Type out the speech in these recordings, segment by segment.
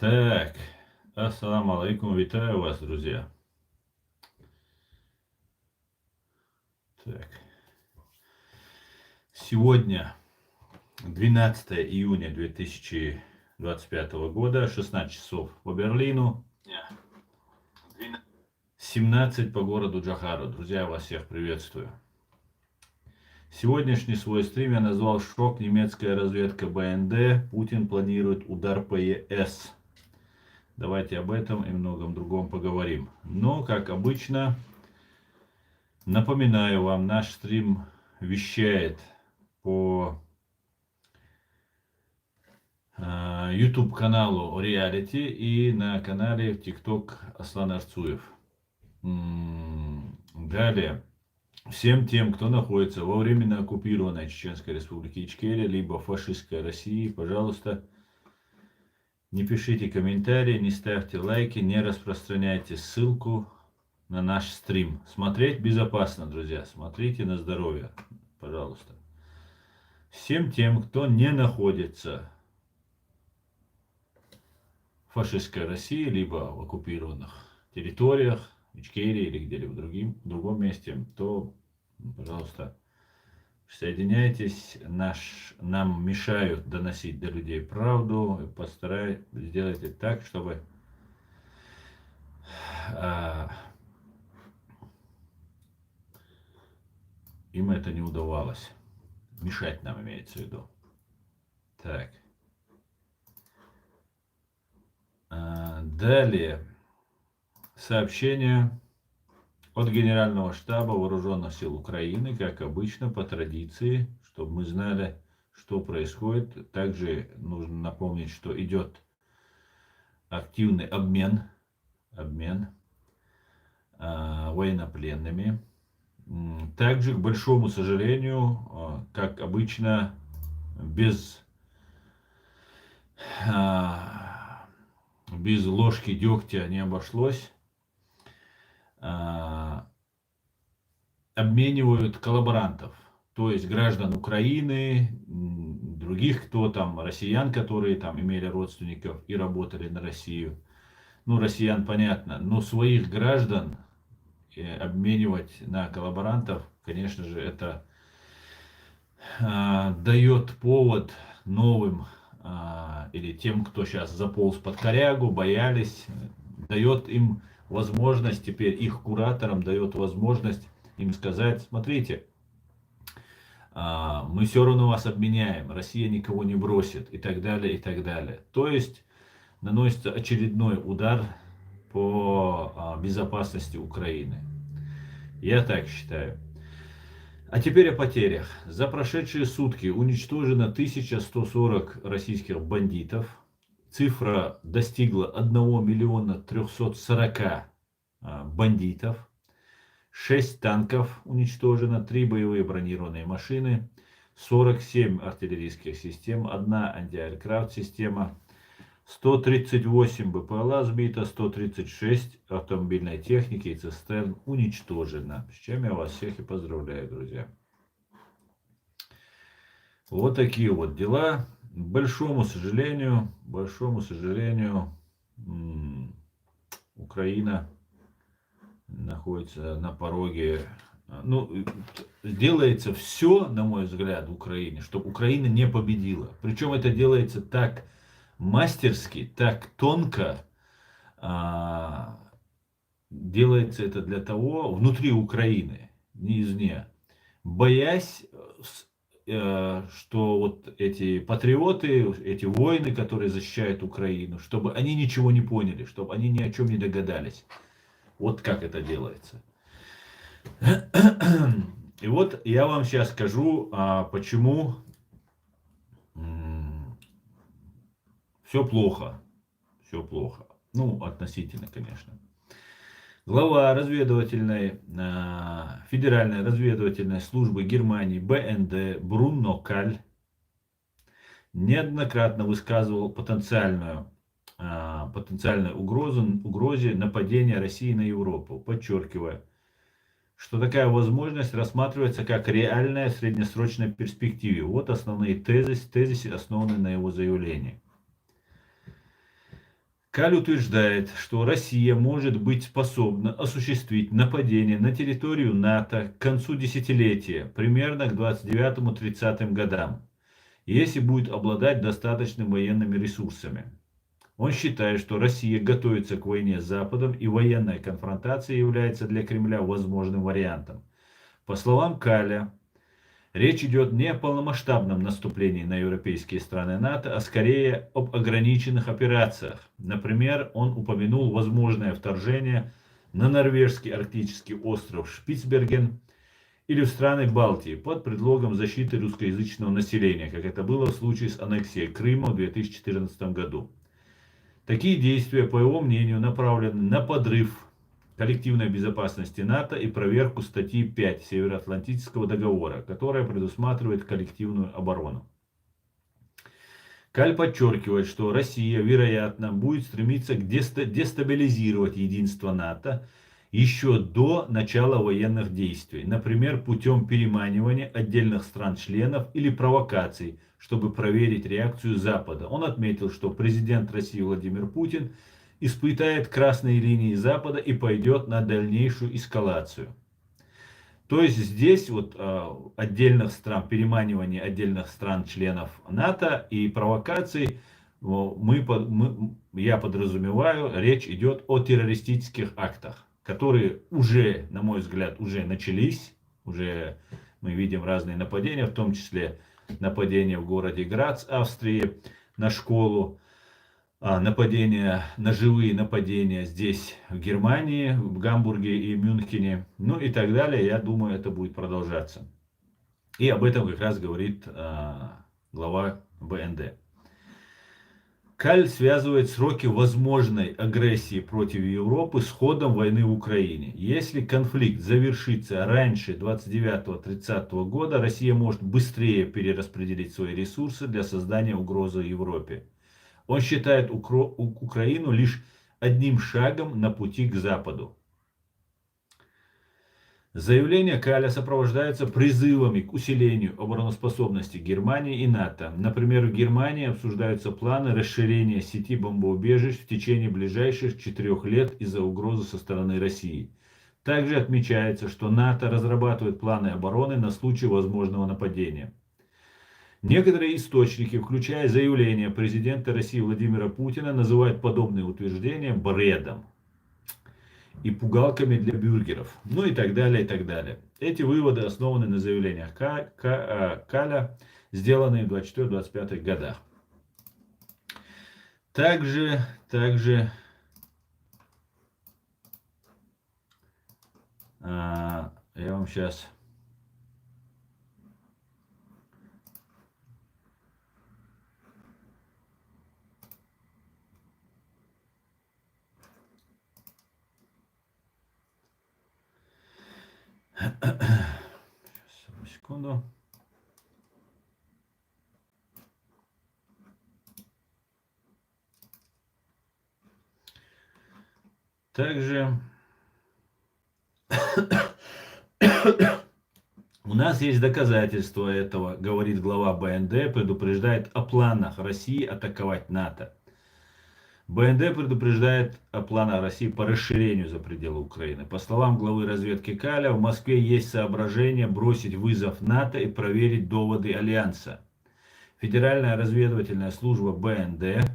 Так, ассаламу алейкум, витаю вас, друзья. Так, сегодня 12 июня 2025 года, 16 часов по Берлину, 17 по городу Джохару. Друзья, вас всех приветствую. Сегодняшний свой стрим я назвал «Шок. Немецкая разведка БНД. Путин планирует удар по ЕС». Давайте об этом и многом другом поговорим. Но, как обычно, напоминаю вам, наш стрим вещает по YouTube каналу Reality и на канале TikTok Аслан Арцуев. Далее, всем тем, кто находится во временно оккупированной Чеченской Республике Ичкерия, либо фашистской России, пожалуйста, не пишите комментарии, не ставьте лайки, не распространяйте ссылку на наш стрим. Смотреть безопасно, друзья. Смотрите на здоровье, пожалуйста. Всем тем, кто не находится в фашистской России, либо в оккупированных территориях, Ичкерии или где-либо в другом месте, то, пожалуйста, присоединяйтесь. Нам мешают доносить до людей правду. Постарайтесь сделать так, чтобы им это не удавалось. Мешать нам имеется в виду. Так. Далее. Сообщение от Генерального штаба Вооруженных сил Украины, как обычно, по традиции, чтобы мы знали, что происходит. Также нужно напомнить, что идет активный обмен военнопленными. Также, к большому сожалению, как обычно, без ложки дегтя не обошлось. Обменивают коллаборантов, то есть граждан Украины, других, кто там, россиян, которые там имели родственников и работали на Россию. Ну, россиян понятно, но своих граждан обменивать на коллаборантов, конечно же, это дает повод новым или тем, кто сейчас заполз под корягу, боялись, дает им возможность, теперь их кураторам дает возможность им сказать: смотрите, мы все равно вас обменяем, Россия никого не бросит, и так далее, и так далее. То есть наносится очередной удар по безопасности Украины. Я так считаю. А теперь о потерях. За прошедшие сутки уничтожено 1140 российских бандитов. Цифра достигла 1 340 000 бандитов. 6 танков уничтожено, 3 боевые бронированные машины, 47 артиллерийских систем, 1 антиаэркрафт система, 138 БПЛА сбито, 136 автомобильной техники и цистерн уничтожено. С чем я вас всех и поздравляю, друзья. Вот такие вот дела. К большому сожалению, Украина находится на пороге. Ну, делается все, на мой взгляд, в Украине, чтобы Украина не победила. Причем это делается так мастерски, так тонко. Делается это для того, внутри Украины, не извне, боясь, что вот эти патриоты, эти воины, которые защищают Украину, чтобы они ничего не поняли, чтобы они ни о чем не догадались. Вот как это делается. И вот я вам сейчас скажу, почему все плохо. Все плохо. Ну, относительно, конечно. Глава Федеральной разведывательной службы Германии БНД Бруно Каль неоднократно высказывал потенциальной угрозе нападения России на Европу, подчеркивая, что такая возможность рассматривается как реальная в среднесрочной перспективе. Вот основные тезисы, основанные на его заявлении. Каль утверждает, что Россия может быть способна осуществить нападение на территорию НАТО к концу десятилетия, примерно к 29-30 годам, если будет обладать достаточными военными ресурсами. Он считает, что Россия готовится к войне с Западом, и военная конфронтация является для Кремля возможным вариантом. По словам Каля, речь идет не о полномасштабном наступлении на европейские страны НАТО, а скорее об ограниченных операциях. Например, он упомянул возможное вторжение на норвежский арктический остров Шпицберген или в страны Балтии под предлогом защиты русскоязычного населения, как это было в случае с аннексией Крыма в 2014 году. Такие действия, по его мнению, направлены на подрыв коллективной безопасности НАТО и проверку статьи 5 Североатлантического договора, которая предусматривает коллективную оборону. Каль подчеркивает, что Россия, вероятно, будет стремиться дестабилизировать единство НАТО еще до начала военных действий, например, путем переманивания отдельных стран-членов или провокаций, чтобы проверить реакцию Запада. Он отметил, что президент России Владимир Путин испытает красные линии Запада и пойдет на дальнейшую эскалацию. То есть здесь вот отдельных стран, переманивание отдельных стран-членов НАТО и провокаций, я подразумеваю, речь идет о террористических актах, которые уже, на мой взгляд, уже начались, уже мы видим разные нападения, в том числе нападение в городе Грац, Австрии, на школу, нападения, ножевые нападения здесь, в Германии, в Гамбурге и Мюнхене, ну и так далее. Я думаю, это будет продолжаться. И об этом как раз говорит глава БНД. Каль связывает сроки возможной агрессии против Европы с ходом войны в Украине. Если конфликт завершится раньше 29-30 года, Россия может быстрее перераспределить свои ресурсы для создания угрозы Европе. Он считает Украину лишь одним шагом на пути к Западу. Заявление Каля сопровождается призывами к усилению обороноспособности Германии и НАТО. Например, в Германии обсуждаются планы расширения сети бомбоубежищ в течение ближайших 4 лет из-за угрозы со стороны России. Также отмечается, что НАТО разрабатывает планы обороны на случай возможного нападения. Некоторые источники, включая заявление президента России Владимира Путина, называют подобные утверждения бредом и пугалками для бюргеров, ну и так далее, и так далее. Эти выводы основаны на заявлениях Каля, сделанные в 24-25 годах. Также я вам сейчас... Сейчас, секунду. Также у нас есть доказательства этого, говорит глава БНД, предупреждает о планах России атаковать НАТО. БНД предупреждает о планах России по расширению за пределы Украины. По словам главы разведки Каля, в Москве есть соображение бросить вызов НАТО и проверить доводы Альянса. Федеральная разведывательная служба БНД,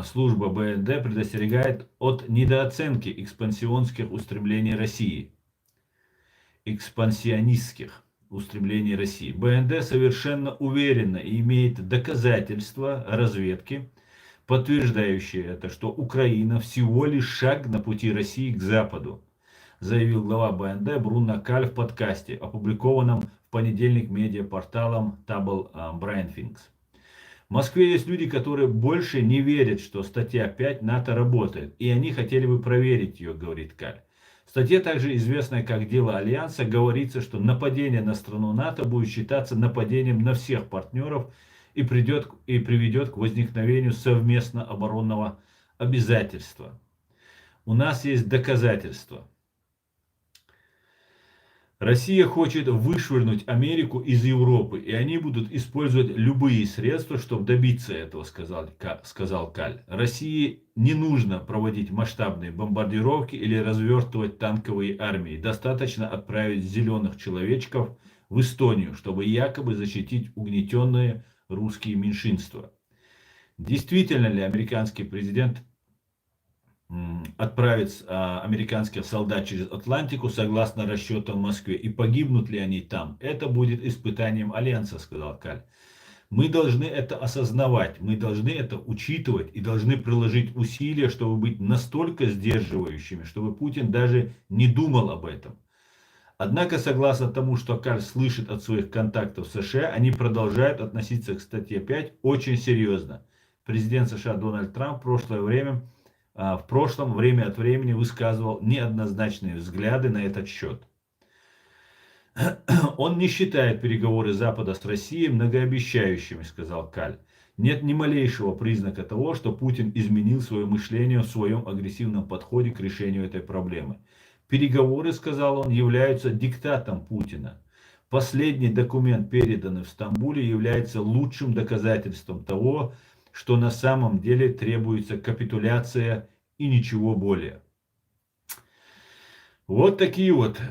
служба БНД предостерегает от недооценки экспансионистских устремлений России. БНД совершенно уверенно и имеет доказательства разведки, подтверждающие это, что Украина всего лишь шаг на пути России к Западу, заявил глава БНД Бруно Каль в подкасте, опубликованном в понедельник медиапорталом Table Briefings. В Москве есть люди, которые больше не верят, что статья 5 НАТО работает, и они хотели бы проверить ее, говорит Каль. В статье, также известной как «Дело Альянса», говорится, что нападение на страну НАТО будет считаться нападением на всех партнеров и приведет к возникновению совместно оборонного обязательства. У нас есть доказательства. Россия хочет вышвырнуть Америку из Европы, и они будут использовать любые средства, чтобы добиться этого, сказал Каль. России не нужно проводить масштабные бомбардировки или развертывать танковые армии. Достаточно отправить зеленых человечков в Эстонию, чтобы якобы защитить угнетенные русские меньшинства. Действительно ли американский президент отправить американских солдат через Атлантику согласно расчетам Москвы, и погибнут ли они там? Это будет испытанием Альянса, сказал Каль. Мы должны это осознавать, мы должны это учитывать и должны приложить усилия, чтобы быть настолько сдерживающими, чтобы Путин даже не думал об этом. Однако, согласно тому, что Каль слышит от своих контактов в США, они продолжают относиться к статье 5 очень серьезно. Президент США Дональд Трамп в прошлом время от времени высказывал неоднозначные взгляды на этот счет. Он не считает переговоры Запада с Россией многообещающими, сказал Каль. Нет ни малейшего признака того, что Путин изменил свое мышление в своем агрессивном подходе к решению этой проблемы. Переговоры, сказал он, являются диктатом Путина. Последний документ, переданный в Стамбуле, является лучшим доказательством того, что на самом деле требуется капитуляция и ничего более. Вот такие вот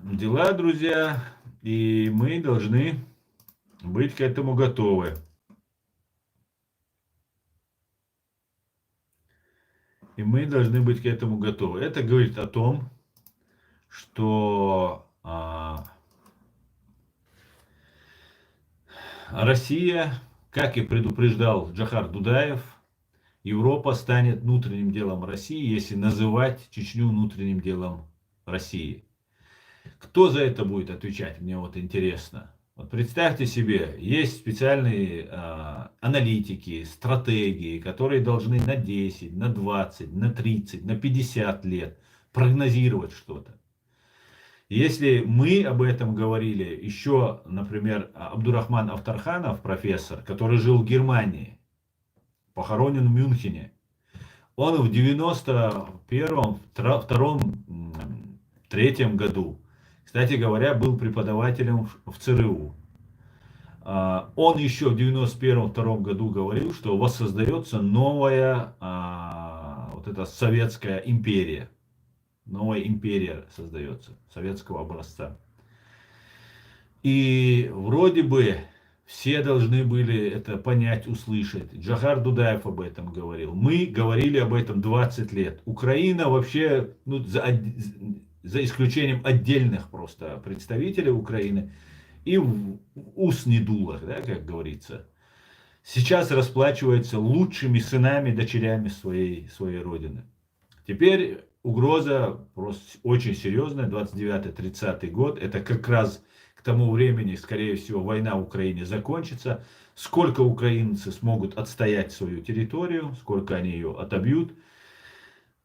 дела, друзья, и мы должны быть к этому готовы. И мы должны быть к этому готовы. Это говорит о том, что Россия, как и предупреждал Джохар Дудаев, Европа станет внутренним делом России, если называть Чечню внутренним делом России. Кто за это будет отвечать, мне вот интересно. Вот представьте себе, есть специальные аналитики, стратегии, которые должны на 10, на 20, на 30, на 50 лет прогнозировать что-то. Если мы об этом говорили, еще, например, Абдурахман Автарханов, профессор, который жил в Германии, похоронен в Мюнхене, он в 91-м, 2-м, 3-м году, кстати говоря, был преподавателем в ЦРУ. Он еще в 91-м, 2-м году говорил, что воссоздается новая вот эта советская империя. Новая империя создается, советского образца. И вроде бы все должны были это понять, услышать. Джохар Дудаев об этом говорил. Мы говорили об этом 20 лет. Украина вообще, ну, за исключением отдельных просто представителей Украины, и в ус не дуло, да, как говорится, сейчас расплачивается лучшими сынами, дочерями своей родины. Теперь угроза просто очень серьезная, 29-30 год, это как раз к тому времени, скорее всего, война в Украине закончится. Сколько украинцы смогут отстоять свою территорию, сколько они ее отобьют.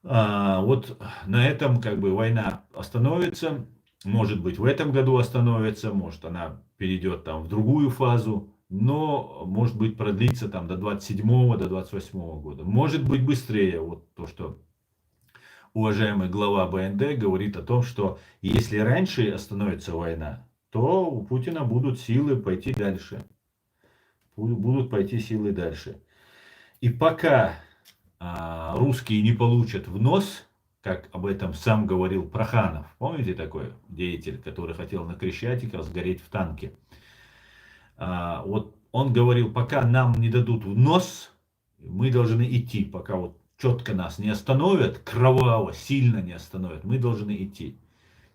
Вот на этом как бы война остановится. Может быть, в этом году остановится, может она перейдет там в другую фазу. Но, может быть, продлится там до 27-го, до 28-го года. Может быть, быстрее. Вот то, что уважаемый глава БНД говорит о том, что если раньше остановится война, то у Путина будут силы пойти дальше. Будут пойти силы дальше. И пока русские не получат в нос, как об этом сам говорил Проханов, помните такой деятель, который хотел на Крещатиках сгореть в танке. Вот он говорил, пока нам не дадут в нос, мы должны идти, пока вот четко нас не остановят, кроваво, сильно не остановят, мы должны идти.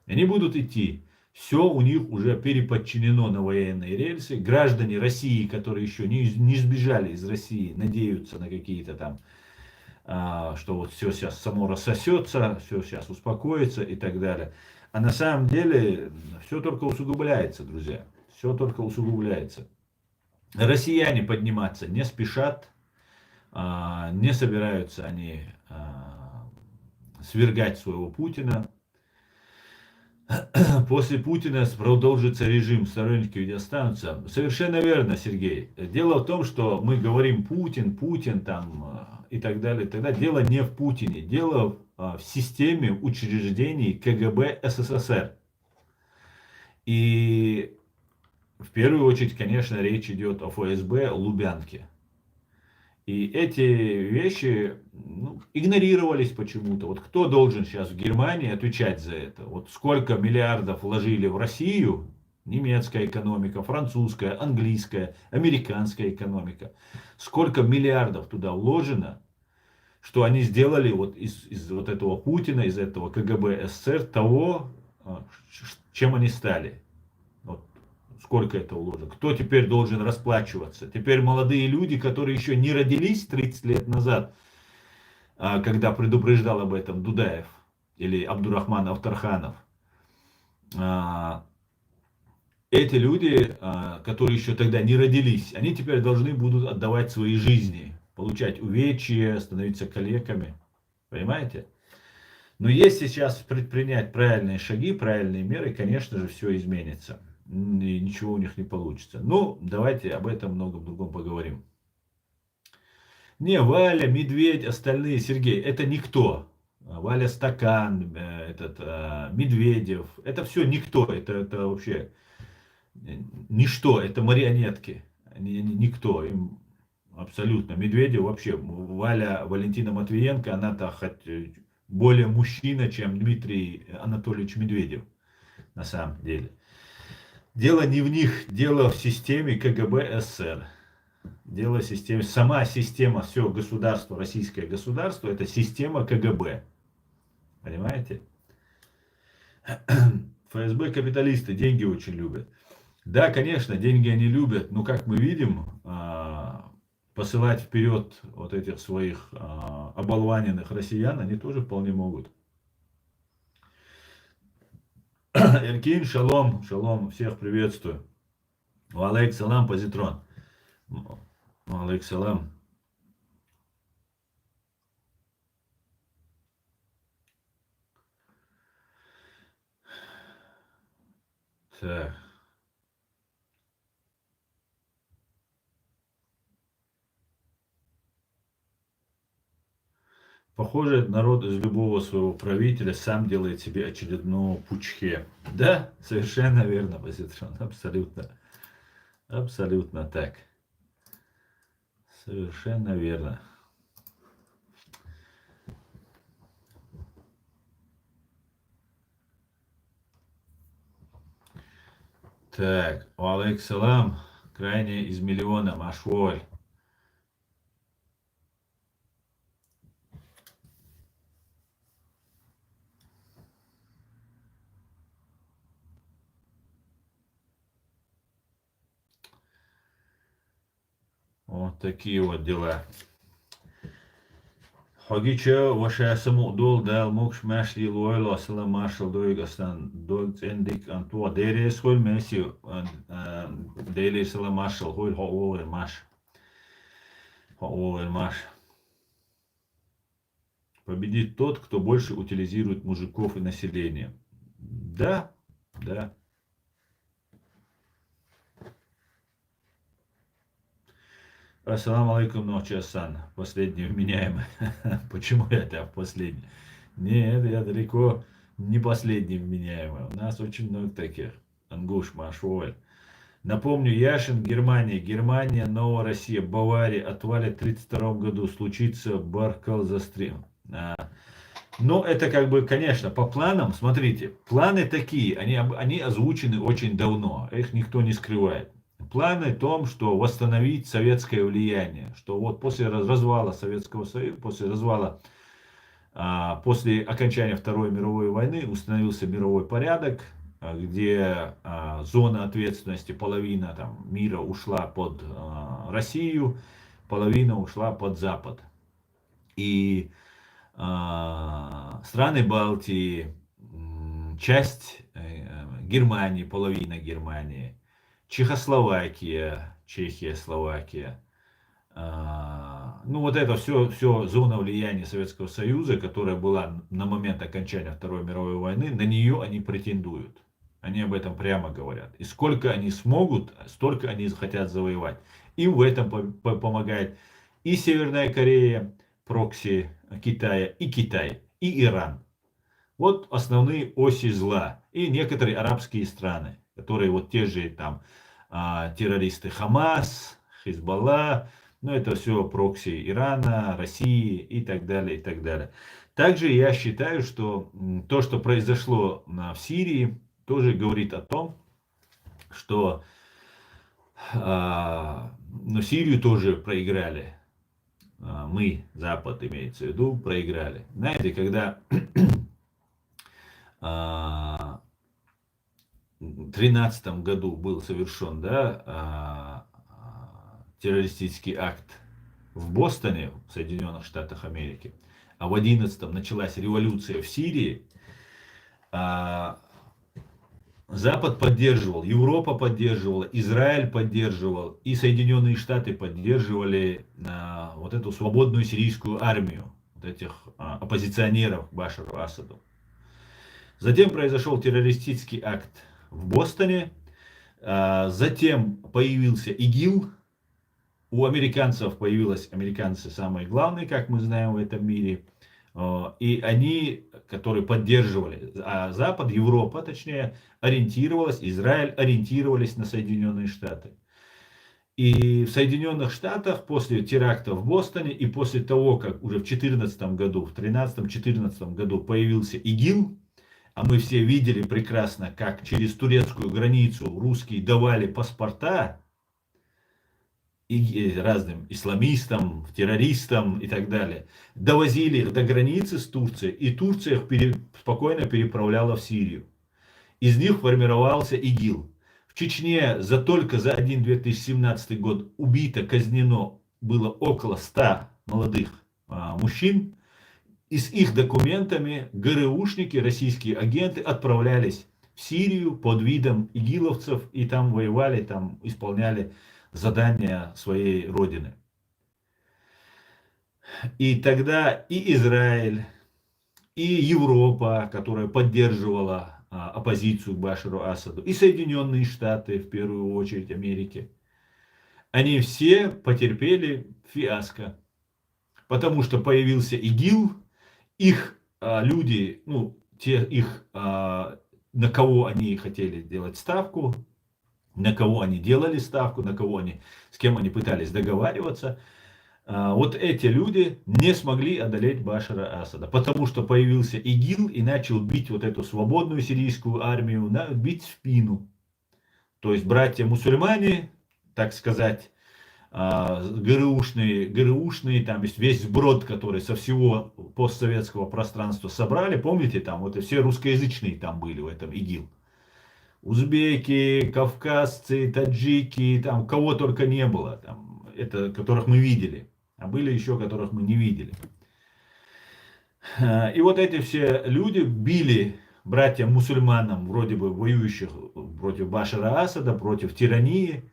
Они будут идти. Все у них уже переподчинено на военные рельсы. Граждане России, которые еще не сбежали из России, надеются на какие-то там, что вот все сейчас само рассосется, все сейчас успокоится и так далее. А на самом деле все только усугубляется, друзья. Все только усугубляется. Россияне подниматься не спешат, не собираются они свергать своего Путина. После Путина продолжится режим, сторонники ведь останутся. Совершенно верно, Сергей. Дело в том, что мы говорим Путин, Путин там и так далее, и так далее. Дело не в Путине, дело в системе учреждений КГБ СССР. И в первую очередь, конечно, речь идет о ФСБ Лубянке. И эти вещи игнорировались почему-то. Вот кто должен сейчас в Германии отвечать за это? Вот сколько миллиардов вложили в Россию, немецкая экономика, французская, английская, американская экономика. Сколько миллиардов туда вложено, что они сделали вот из вот этого Путина, из этого КГБ СССР того, чем они стали. Вот сколько это вложено. Кто теперь должен расплачиваться? Теперь молодые люди, которые еще не родились 30 лет назад, когда предупреждал об этом Дудаев или Абдурахман Автарханов, эти люди, которые еще тогда не родились, они теперь должны будут отдавать свои жизни, получать увечья, становиться калеками. Понимаете? Но если сейчас предпринять правильные шаги, правильные меры, конечно же, все изменится. И ничего у них не получится. Ну, давайте об этом многом другом поговорим. Не, Валя, Медведь, остальные, Сергей, это никто. Валя Стакан, Медведев, это все никто, это вообще ничто, это марионетки, никто, им абсолютно. Медведев вообще, Валя Валентина Матвиенко, она-то хоть более мужчина, чем Дмитрий Анатольевич Медведев, на самом деле. Дело не в них, дело в системе КГБ СССР. Дело в системе, сама система, все государство, российское государство, это система КГБ. Понимаете? ФСБ капиталисты деньги очень любят. Да, конечно, деньги они любят, но как мы видим, посылать вперед вот этих своих оболваненных россиян они тоже вполне могут. Эркин, шалом, шалом, всех приветствую. Валейк салам, позитрон. Валейк салам. Так. Похоже, народ из любого своего правителя сам делает себе очередного пучхе. Да, совершенно верно, позитрон, абсолютно. Абсолютно так. Совершенно верно. Так, алейк салам, крайне из миллиона, машволь. Вот такие вот дела. Хагича, ваша самудол дал мокш машли лойло асала машал дойгастан дойгс эндик антуа дерес холь месси дели сала машал холь хоовер маш. Хоовер маш. Победит тот, кто больше утилизирует мужиков и население. Да, да. Ассаламу алейкум, Нохчасан. Последний вменяемый. Почему я последний? Нет, я далеко не последний вменяемый. У нас очень много таких. Ангуш, Машволь. Напомню, Яшин, Германия. Германия, Новая Россия, Бавария. Отвалит в 1932 году. Случится Баркал застрел. Но это как бы, конечно, по планам, смотрите, планы такие, они озвучены очень давно, их никто не скрывает. Планы о том, что восстановить советское влияние, что вот после развала Советского Союза, после окончания Второй мировой войны установился мировой порядок, где зона ответственности, половина там, мира ушла под Россию, половина ушла под Запад. И страны Балтии, часть Германии, половина Германии, Чехословакия, Чехия, Словакия. Ну вот это все зона влияния Советского Союза, которая была на момент окончания Второй мировой войны, на нее они претендуют. Они об этом прямо говорят. И сколько они смогут, столько они хотят завоевать. Им в этом помогает и Северная Корея, прокси Китая, и Китай, и Иран. Вот основные оси зла. И некоторые арабские страны. которые вот те же там террористы Хамас, Хизбалла, ну это все прокси Ирана, России и так далее, и так далее. Также я считаю, что то, что произошло в Сирии, тоже говорит о том, что но Сирию тоже проиграли. Мы, Запад имеется в виду, проиграли. Знаете, когда в 2013 году был совершен, да, террористический акт в Бостоне, в Соединенных Штатах Америки, а в 2011 началась революция в Сирии, Запад поддерживал, Европа поддерживала, Израиль поддерживал и Соединенные Штаты поддерживали вот эту свободную сирийскую армию, вот этих оппозиционеров Башару Асаду. Затем произошел террористический акт в Бостоне, затем появился ИГИЛ, у американцев появились американцы самые главные, как мы знаем в этом мире, и они, которые поддерживали, а Запад, Европа точнее, ориентировалась, Израиль ориентировались на Соединенные Штаты. И в Соединенных Штатах после теракта в Бостоне и после того, как уже в 2014 году, в 2013-2014 году появился ИГИЛ, а мы все видели прекрасно, как через турецкую границу русские давали паспорта и разным исламистам, террористам и так далее, довозили их до границы с Турцией, и Турция их спокойно переправляла в Сирию. Из них формировался ИГИЛ. В Чечне только за один 2017 год убито, казнено было около 100 молодых мужчин. И с их документами ГРУшники, российские агенты отправлялись в Сирию под видом игиловцев и там воевали, там исполняли задания своей родины. И тогда и Израиль, и Европа, которая поддерживала оппозицию к Башару Асаду, и Соединенные Штаты, в первую очередь Америки, они все потерпели фиаско. Потому что появился ИГИЛ, их люди, ну, на кого они хотели делать ставку, на кого они делали ставку, с кем они пытались договариваться, вот эти люди не смогли одолеть Башара Асада, потому что появился ИГИЛ и начал бить вот эту свободную сирийскую армию, бить в спину. То есть братья-мусульмане, так сказать, ГРУшные, там есть весь сброд, который со всего постсоветского пространства собрали, помните, там вот все русскоязычные там были в этом ИГИЛ. Узбеки, кавказцы, таджики, там кого только не было, там, это, которых мы видели, а были еще, которых мы не видели. И вот эти все люди били братьям-мусульманам, вроде бы воюющих против Башара Асада, против тирании,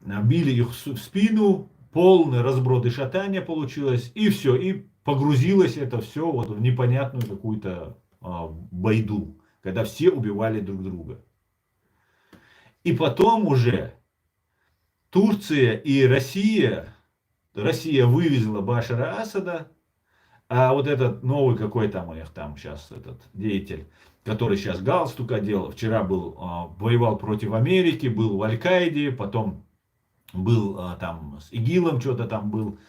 били их в спину, полный разброд и шатание получилось, и все, и погрузилось это все вот в непонятную какую-то байду, когда все убивали друг друга. И потом уже Турция и Россия вывезла Башара Асада, а вот этот новый какой там у них там сейчас этот деятель, который сейчас галстук одел, вчера воевал против Америки, был в Аль-Каиде, потом был там с ИГИЛом, что-то там был,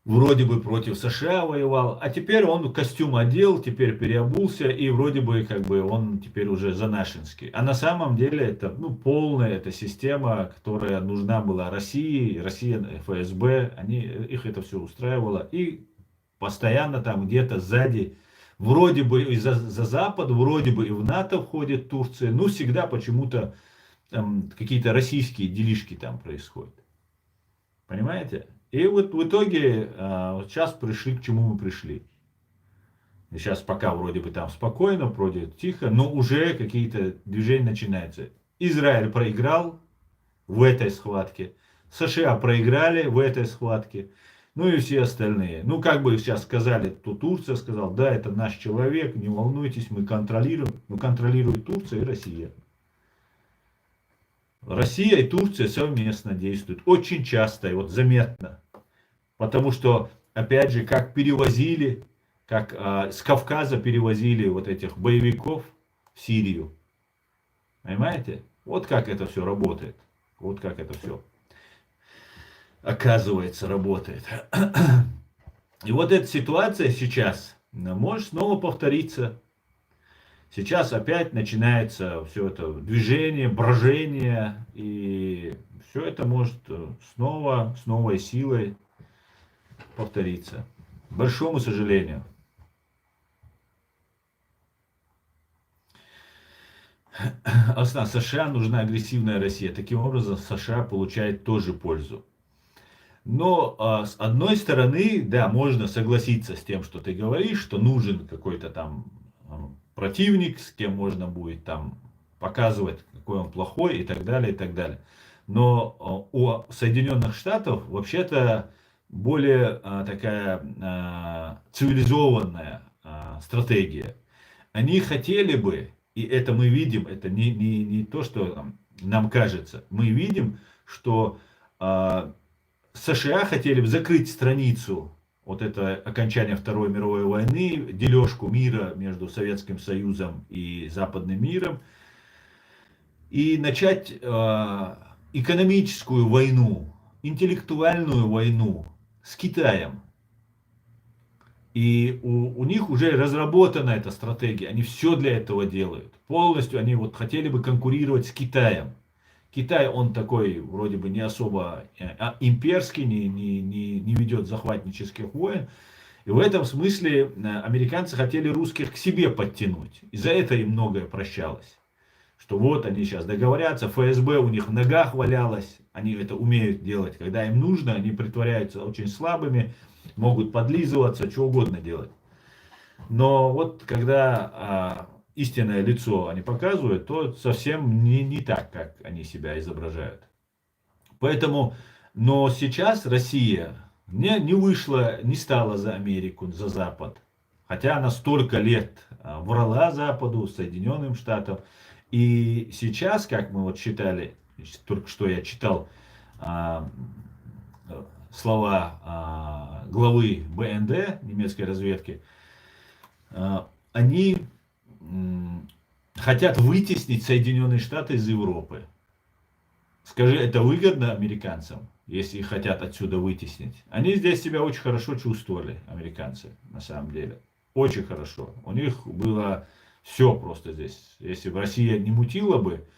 вроде бы против США воевал, а теперь он костюм одел, теперь переобулся, и вроде бы как бы он теперь уже занашинский. А на самом деле это полная эта система, которая нужна была России, Россия, ФСБ, их это все устраивало, и постоянно там где-то сзади, вроде бы и за Запад, вроде бы и в НАТО входит Турция, но всегда почему-то какие-то российские делишки там происходят. Понимаете? И вот в итоге сейчас пришли, к чему мы пришли. И сейчас пока вроде бы там спокойно, вроде тихо, но уже какие-то движения начинаются. Израиль проиграл в этой схватке. США проиграли в этой схватке. Ну и все остальные. Ну как бы сейчас сказали, то Турция сказала, да, это наш человек, не волнуйтесь, мы контролируем. Но контролирует Турция и Россия. Россия и Турция совместно действуют. Очень часто и вот заметно. Потому что, опять же, как перевозили, как с Кавказа перевозили вот этих боевиков в Сирию. Понимаете? Вот как это все работает. Вот как это все, оказывается, работает. И вот эта ситуация сейчас может снова повториться. Сейчас опять начинается все это движение, брожение, и все это может снова, с новой силой повториться. К большому сожалению. США нужна агрессивная Россия. Таким образом, США получает тоже пользу. Но с одной стороны, да, можно согласиться с тем, что ты говоришь, что нужен какой-то там противник, с кем можно будет там показывать, какой он плохой и так далее, и так далее. Но у Соединенных Штатов вообще-то более такая цивилизованная стратегия. Они хотели бы, и это мы видим, это не то, что нам кажется, мы видим, что США хотели бы закрыть страницу вот это окончание Второй мировой войны, дележку мира между Советским Союзом и Западным миром, и начать экономическую войну, интеллектуальную войну с Китаем. И у них уже разработана эта стратегия, они все для этого делают. Полностью они вот хотели бы конкурировать с Китаем. Китай, он такой вроде бы не особо имперский, не ведет захватнических войн. И в этом смысле американцы хотели русских к себе подтянуть. И за это им многое прощалось. Что вот они сейчас договорятся, ФСБ у них в ногах валялось, они это умеют делать. Когда им нужно, они притворяются очень слабыми, могут подлизываться, что угодно делать. Но вот когда истинное лицо они показывают, то совсем не так, как они себя изображают. Поэтому, но сейчас Россия не вышла, не стала за Америку, за Запад. Хотя она столько лет врала Западу, Соединенным Штатам. И сейчас, как мы вот читали, только что я читал слова главы БНД, немецкой разведки, они хотят вытеснить Соединенные Штаты из Европы. Скажи, это выгодно американцам, если их хотят отсюда вытеснить? Они здесь себя очень хорошо чувствовали, американцы, на самом деле. Очень хорошо. У них было все просто здесь. Если бы Россия не мутила бы,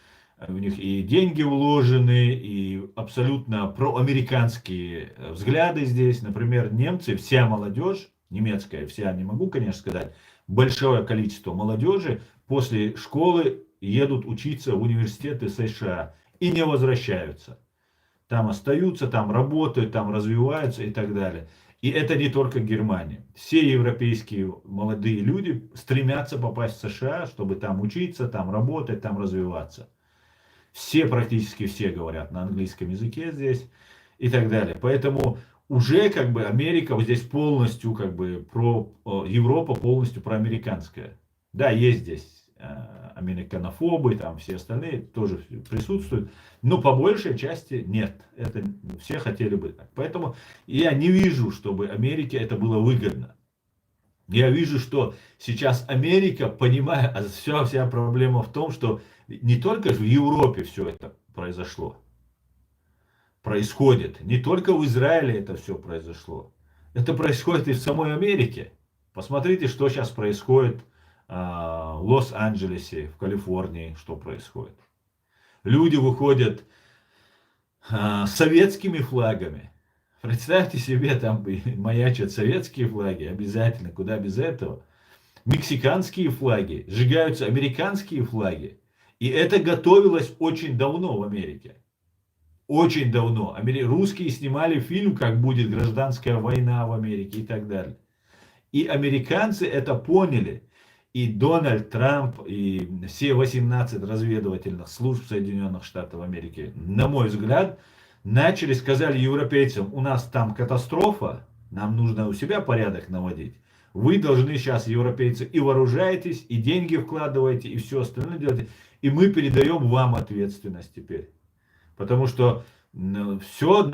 у них и деньги вложены, и абсолютно проамериканские взгляды здесь. Например, немцы, вся молодежь, немецкая вся, не могу, конечно, сказать, большое количество молодежи после школы едут учиться в университеты США и не возвращаются. Там остаются, там работают, там развиваются и так далее. И это не только Германия. Все европейские молодые люди стремятся попасть в США, чтобы там учиться, там работать, там развиваться. Все, практически все говорят на английском языке здесь и так далее. Поэтому уже как бы Америка вот здесь полностью как бы Европа полностью проамериканская. Да, есть здесь американофобы, там все остальные тоже присутствуют, но по большей части нет. Это все хотели бы так. Поэтому я не вижу, чтобы Америке это было выгодно. Я вижу, что сейчас Америка, понимая, вся проблема в том, что не только в Европе все это происходит, не только в Израиле это все произошло. Это происходит и в самой Америке. Посмотрите, что сейчас происходит в Лос-Анджелесе, в Калифорнии, что происходит. Люди выходят с советскими флагами. Представьте себе, там маячат советские флаги, обязательно, куда без этого. Мексиканские флаги, сжигаются американские флаги. И это готовилось очень давно в Америке. Очень давно. Русские снимали фильм, как будет гражданская война в Америке и так далее. И американцы это поняли. И Дональд Трамп, и все 18 разведывательных служб Соединенных Штатов Америки, на мой взгляд, сказали европейцам, у нас там катастрофа, нам нужно у себя порядок наводить. Вы должны сейчас, европейцы, и вооружаетесь, и деньги вкладываете, и все остальное делаете. И мы передаем вам ответственность теперь. Потому что все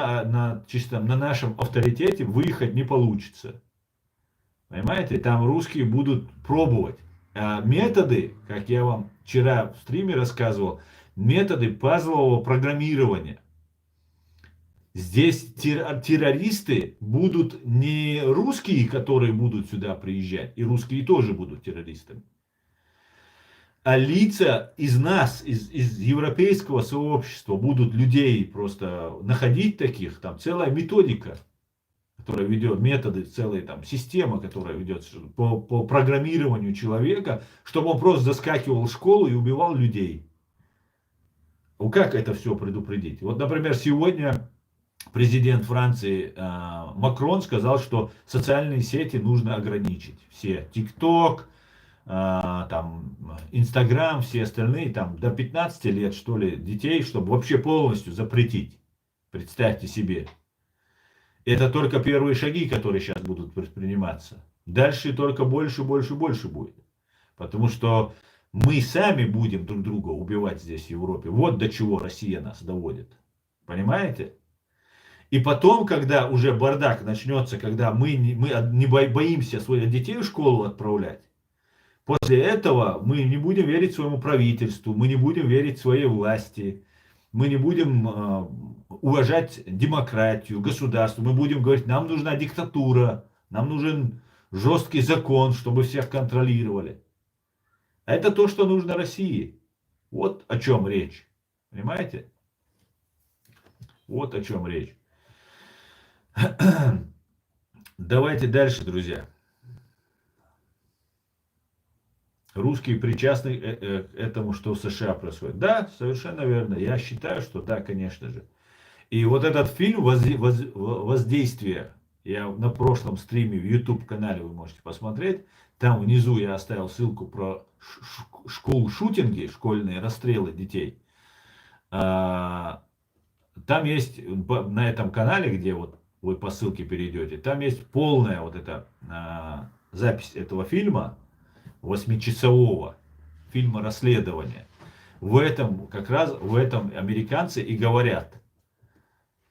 чисто на нашем авторитете выехать не получится. Понимаете, там русские будут пробовать. методы, как я вам вчера в стриме рассказывал, методы пазлового программирования. Здесь террористы будут не русские, которые будут сюда приезжать, и русские тоже будут террористами, а лица из нас, из европейского сообщества будут людей просто находить таких, там целая методика, которая ведет, методы, целая там система, которая ведет по программированию человека, чтобы он просто заскакивал в школу и убивал людей. Ну как это все предупредить? Вот, например, сегодня президент Франции Макрон сказал, что социальные сети нужно ограничить. Все. ТикТок, там, Инстаграм, все остальные, там, до 15 лет, что ли, детей, чтобы вообще полностью запретить. Представьте себе. Это только первые шаги, которые сейчас будут предприниматься. Дальше только больше, больше, больше будет. Потому что мы сами будем друг друга убивать здесь, в Европе. Вот до чего Россия нас доводит. Понимаете? И потом, когда уже бардак начнется, когда мы не боимся своих детей в школу отправлять, после этого мы не будем верить своему правительству, мы не будем верить своей власти, мы не будем уважать демократию, государство, мы будем говорить, нам нужна диктатура, нам нужен жесткий закон, чтобы всех контролировали. А это то, что нужно России. Вот о чем речь. Понимаете? Вот о чем речь. Давайте дальше, друзья. Русские причастны к этому, что в США происходит. Да, совершенно верно. Я считаю, что да, конечно же. И вот этот фильм «Воздействие», я на прошлом стриме в YouTube-канале вы можете посмотреть. Там внизу я оставил ссылку про школ-шутинги, школьные расстрелы детей. Там есть на этом канале, где вот вы по ссылке перейдете, там есть полная вот эта запись этого фильма, 8-часового фильма расследования. В этом, как раз в этом американцы и говорят,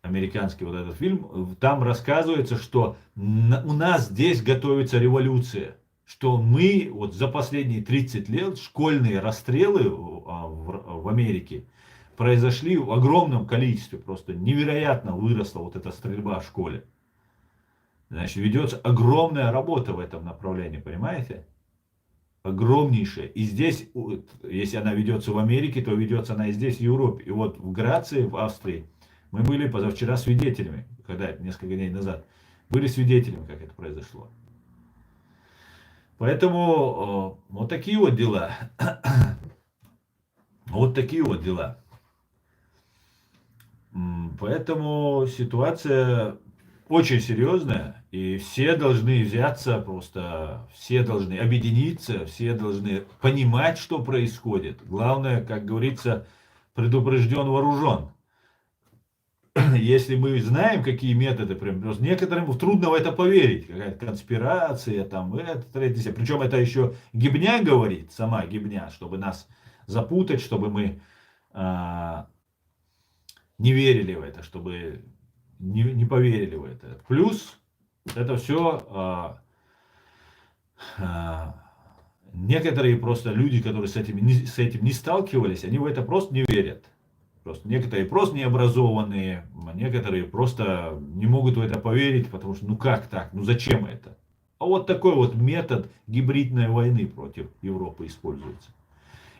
американский вот этот фильм, там рассказывается, что у нас здесь готовится революция, что мы вот за последние 30 лет школьные расстрелы в Америке произошли в огромном количестве, просто невероятно выросла вот эта стрельба в школе. Значит, ведется огромная работа в этом направлении, понимаете? Огромнейшая. И здесь, если она ведется в Америке, то ведется она и здесь, в Европе. И вот в Грации, в Австрии, мы были позавчера свидетелями, когда несколько дней назад, были свидетелями, как это произошло. Поэтому вот такие вот дела. Вот такие вот дела. Поэтому ситуация очень серьезная, и все должны взяться, просто все должны объединиться, все должны понимать, что происходит. Главное, как говорится, предупрежден, вооружен. Если мы знаем, какие методы, просто некоторым трудно в это поверить, какая-то конспирация, там, это, третье. Причем это еще Гибня говорит, сама Гибня, чтобы нас запутать, чтобы мы не верили в это, чтобы не поверили в это. Плюс это все некоторые просто люди, которые с этим не сталкивались, они в это просто не верят. Просто некоторые просто необразованные, некоторые просто не могут в это поверить, потому что ну как так, ну зачем это? А вот такой вот метод гибридной войны против Европы используется.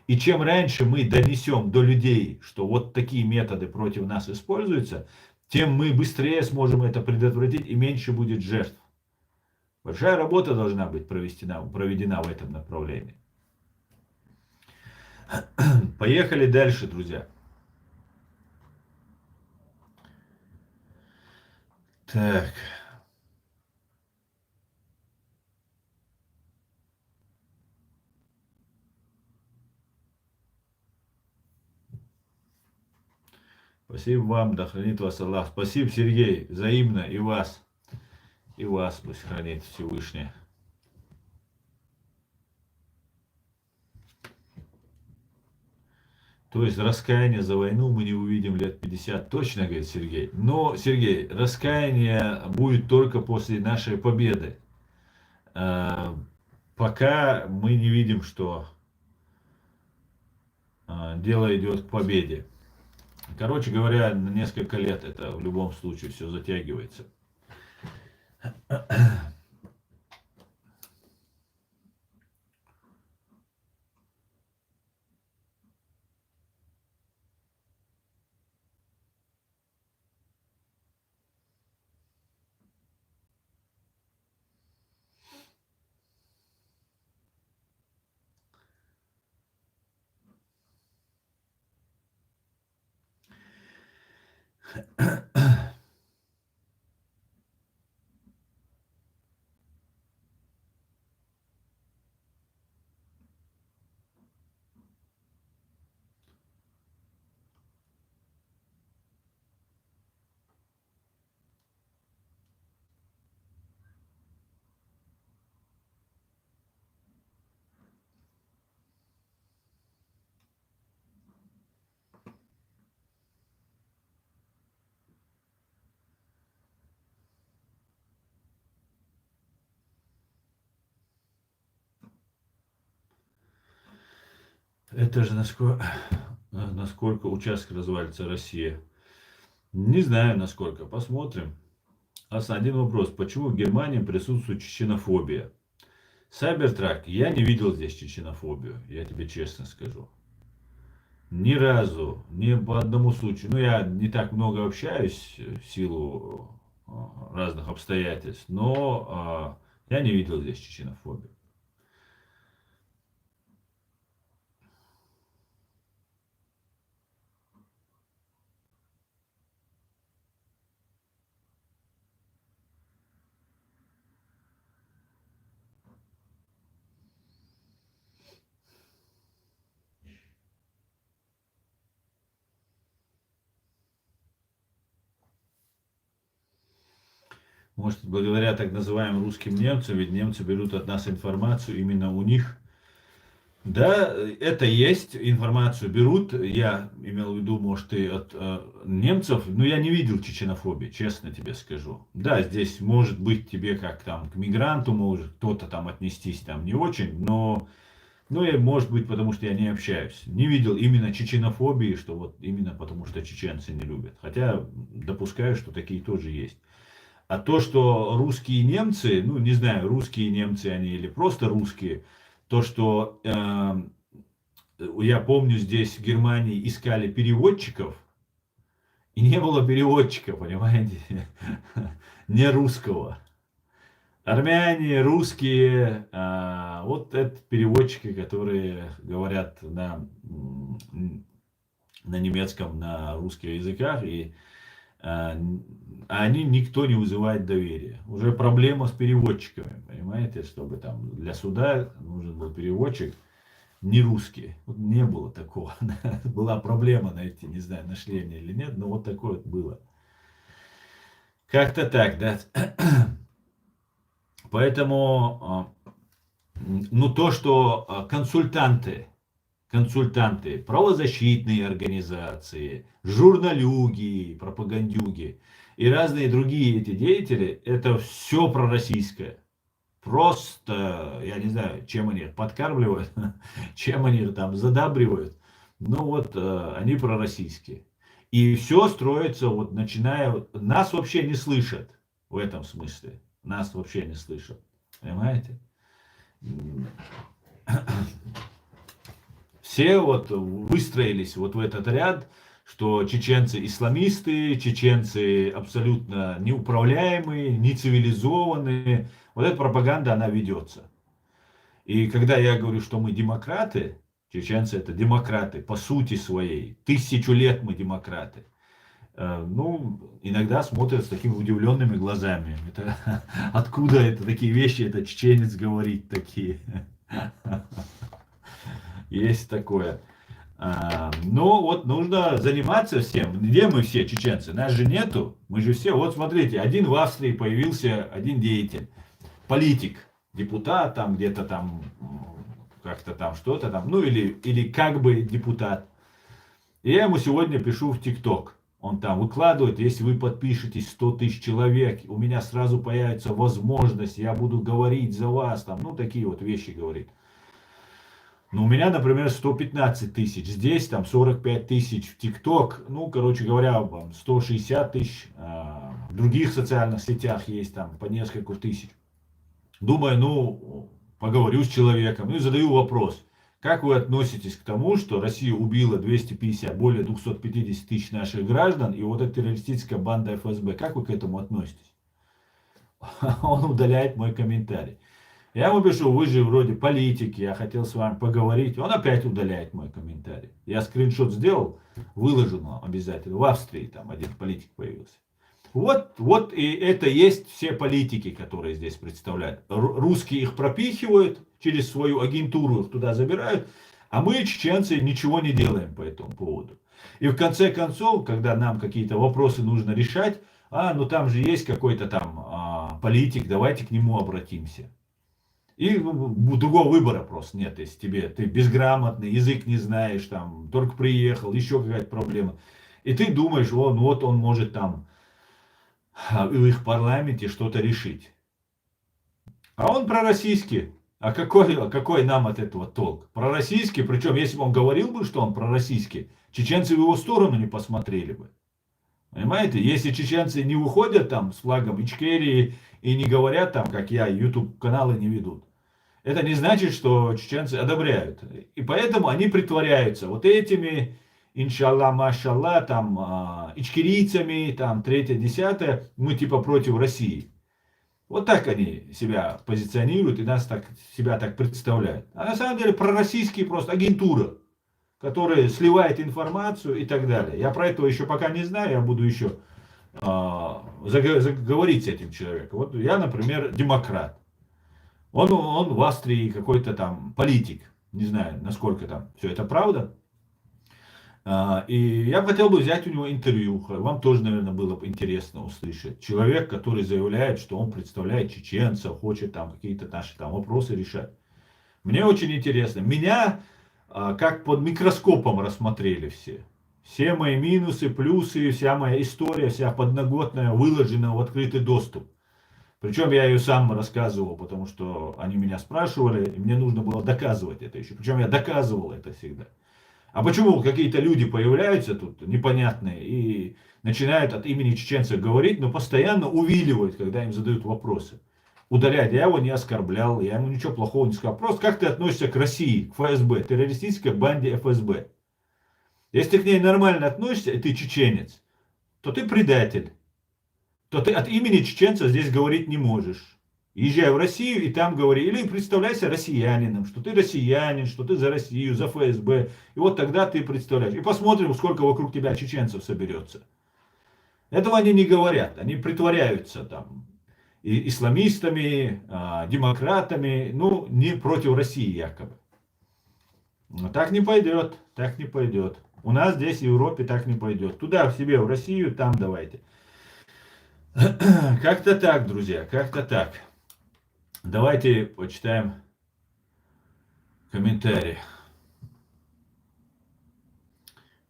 И чем раньше мы донесем до людей, что вот такие методы против нас используются, тем мы быстрее сможем это предотвратить и меньше будет жертв. Большая работа должна быть проведена в этом направлении. Поехали дальше, друзья. Так. Спасибо вам, да хранит вас Аллах. Спасибо, Сергей, взаимно и вас. И вас пусть хранит Всевышний. То есть раскаяние за войну мы не увидим лет 50 точно, говорит Сергей. Но, Сергей, раскаяние будет только после нашей победы. пока мы не видим, что дело идет к победе. Короче говоря, на несколько лет это в любом случае все затягивается. Это же насколько участок развалится Россия. Не знаю насколько, посмотрим. Один вопрос. Почему в Германии присутствует чеченофобия? Сайбертрак, я не видел здесь чеченофобию, я тебе честно скажу. Ни разу, ни по одному случаю. Ну, я не так много общаюсь в силу разных обстоятельств, но я не видел здесь чеченофобию. Может, благодаря так называемым русским немцам, ведь немцы берут от нас информацию именно у них. Да, это есть, информацию берут, я имел в виду, может, и от немцев, но я не видел чеченофобии, честно тебе скажу. Да, здесь может быть тебе как там к мигранту, может кто-то там отнестись там не очень, но, ну и может быть потому, что я не общаюсь. Не видел именно чеченофобии, что вот именно потому, что чеченцы не любят. Хотя допускаю, что такие тоже есть. А то, что русские немцы, ну не знаю, русские немцы они или просто русские, то, что я помню, здесь в Германии искали переводчиков, и не было переводчика, понимаете, не русского. Армяне, русские, вот это переводчики, которые говорят на немецком, на русских языках, и они никто не вызывает доверия. Уже проблема с переводчиками, понимаете, чтобы там для суда нужен был переводчик не русский. Вот не было такого. Была проблема найти, не знаю, нашли они или нет, но вот такое вот было. Как-то так, да. Поэтому, ну то, что консультанты, правозащитные организации, журналюги, пропагандюги и разные другие эти деятели, это все пророссийское. Просто, я не знаю, чем они их подкармливают, чем они их там задабривают. Но вот они пророссийские. И все строится, вот начиная, нас вообще не слышат в этом смысле. Нас вообще не слышат. Понимаете? Все вот выстроились вот в этот ряд, что чеченцы исламисты, чеченцы абсолютно неуправляемые, нецивилизованные. Вот эта пропаганда, она ведется. И когда я говорю, что мы демократы, чеченцы это демократы по сути своей, 1000 лет мы демократы. Ну, иногда смотрят с такими удивленными глазами. Это, откуда это такие вещи, это чеченец говорит такие. Есть такое. Но вот нужно заниматься всем. Где мы все, чеченцы? Нас же нету. Мы же все. Вот смотрите, один в Австрии появился, один деятель. Политик, депутат, там где-то там, как-то там что-то там. Ну или как бы депутат. И я ему сегодня пишу в ТикТок. Он там выкладывает, если вы подпишетесь 100 тысяч человек, у меня сразу появится возможность, я буду говорить за вас, там, ну, такие вот вещи говорит. Но у меня, например, 115 тысяч, здесь там 45 тысяч в ТикТок, ну, короче говоря, 160 тысяч, в других социальных сетях есть там по несколько тысяч. Думаю, ну, поговорю с человеком и задаю вопрос. Как вы относитесь к тому, что Россия убила 250, более 250 тысяч наших граждан, и вот эта террористическая банда ФСБ, как вы к этому относитесь? Он удаляет мой комментарий. Я ему пишу, вы же вроде политики, я хотел с вами поговорить. Он опять удаляет мой комментарий. Я скриншот сделал, выложу вам обязательно. В Австрии там один политик появился. Вот и это есть все политики, которые здесь представляют. Русские их пропихивают, через свою агентуру их туда забирают, а мы, чеченцы, ничего не делаем по этому поводу. И в конце концов, когда нам какие-то вопросы нужно решать, ну там же есть какой-то там политик, давайте к нему обратимся. И другого выбора просто нет, если ты безграмотный, язык не знаешь, там, только приехал, еще какая-то проблема. И ты думаешь, ну вот он может там в их парламенте что-то решить. А он пророссийский. А какой нам от этого толк? Пророссийский, причем если бы он говорил бы, что он пророссийский, чеченцы в его сторону не посмотрели бы. Понимаете? Если чеченцы не выходят там с флагом Ичкерии и не говорят там, как я, YouTube каналы не ведут, это не значит, что чеченцы одобряют. И поэтому они притворяются вот этими, иншаллах, машаллах, там, ичкерийцами, там, третье, десятое, мы типа против России. Вот так они себя позиционируют и себя так представляют. А на самом деле пророссийские просто агентура, которая сливает информацию и так далее. Я про это еще пока не знаю, я буду еще заговорить с этим человеком. Вот я, например, демократ. Он в Австрии какой-то там политик. Не знаю, насколько там все это правда. И я хотел бы взять у него интервью. Вам тоже, наверное, было бы интересно услышать. Человек, который заявляет, что он представляет чеченцев, хочет там какие-то наши там вопросы решать. Мне очень интересно. Меня как под микроскопом рассмотрели все. Все мои минусы, плюсы, вся моя история, вся подноготная выложена в открытый доступ. Причем я ее сам рассказывал, потому что они меня спрашивали, и мне нужно было доказывать это еще. Причем я доказывал это всегда. А почему какие-то люди появляются тут непонятные и начинают от имени чеченцев говорить, но постоянно увиливают, когда им задают вопросы. Удалять. Я его не оскорблял, я ему ничего плохого не сказал. Просто как ты относишься к России, к ФСБ, террористической банде ФСБ. Если ты к ней нормально относишься, и ты чеченец, то ты предатель. То ты от имени чеченца здесь говорить не можешь. Езжай в Россию и там говори. Или представляйся россиянином, что ты россиянин, что ты за Россию, за ФСБ. И вот тогда ты представляешь. И посмотрим, сколько вокруг тебя чеченцев соберется. Этого они не говорят. Они притворяются там исламистами, демократами, ну, не против России якобы. Но так не пойдет, так не пойдет. У нас здесь в Европе так не пойдет. Туда, в себе, в Россию, там давайте. Как-то так, друзья, как-то так. Давайте почитаем комментарии.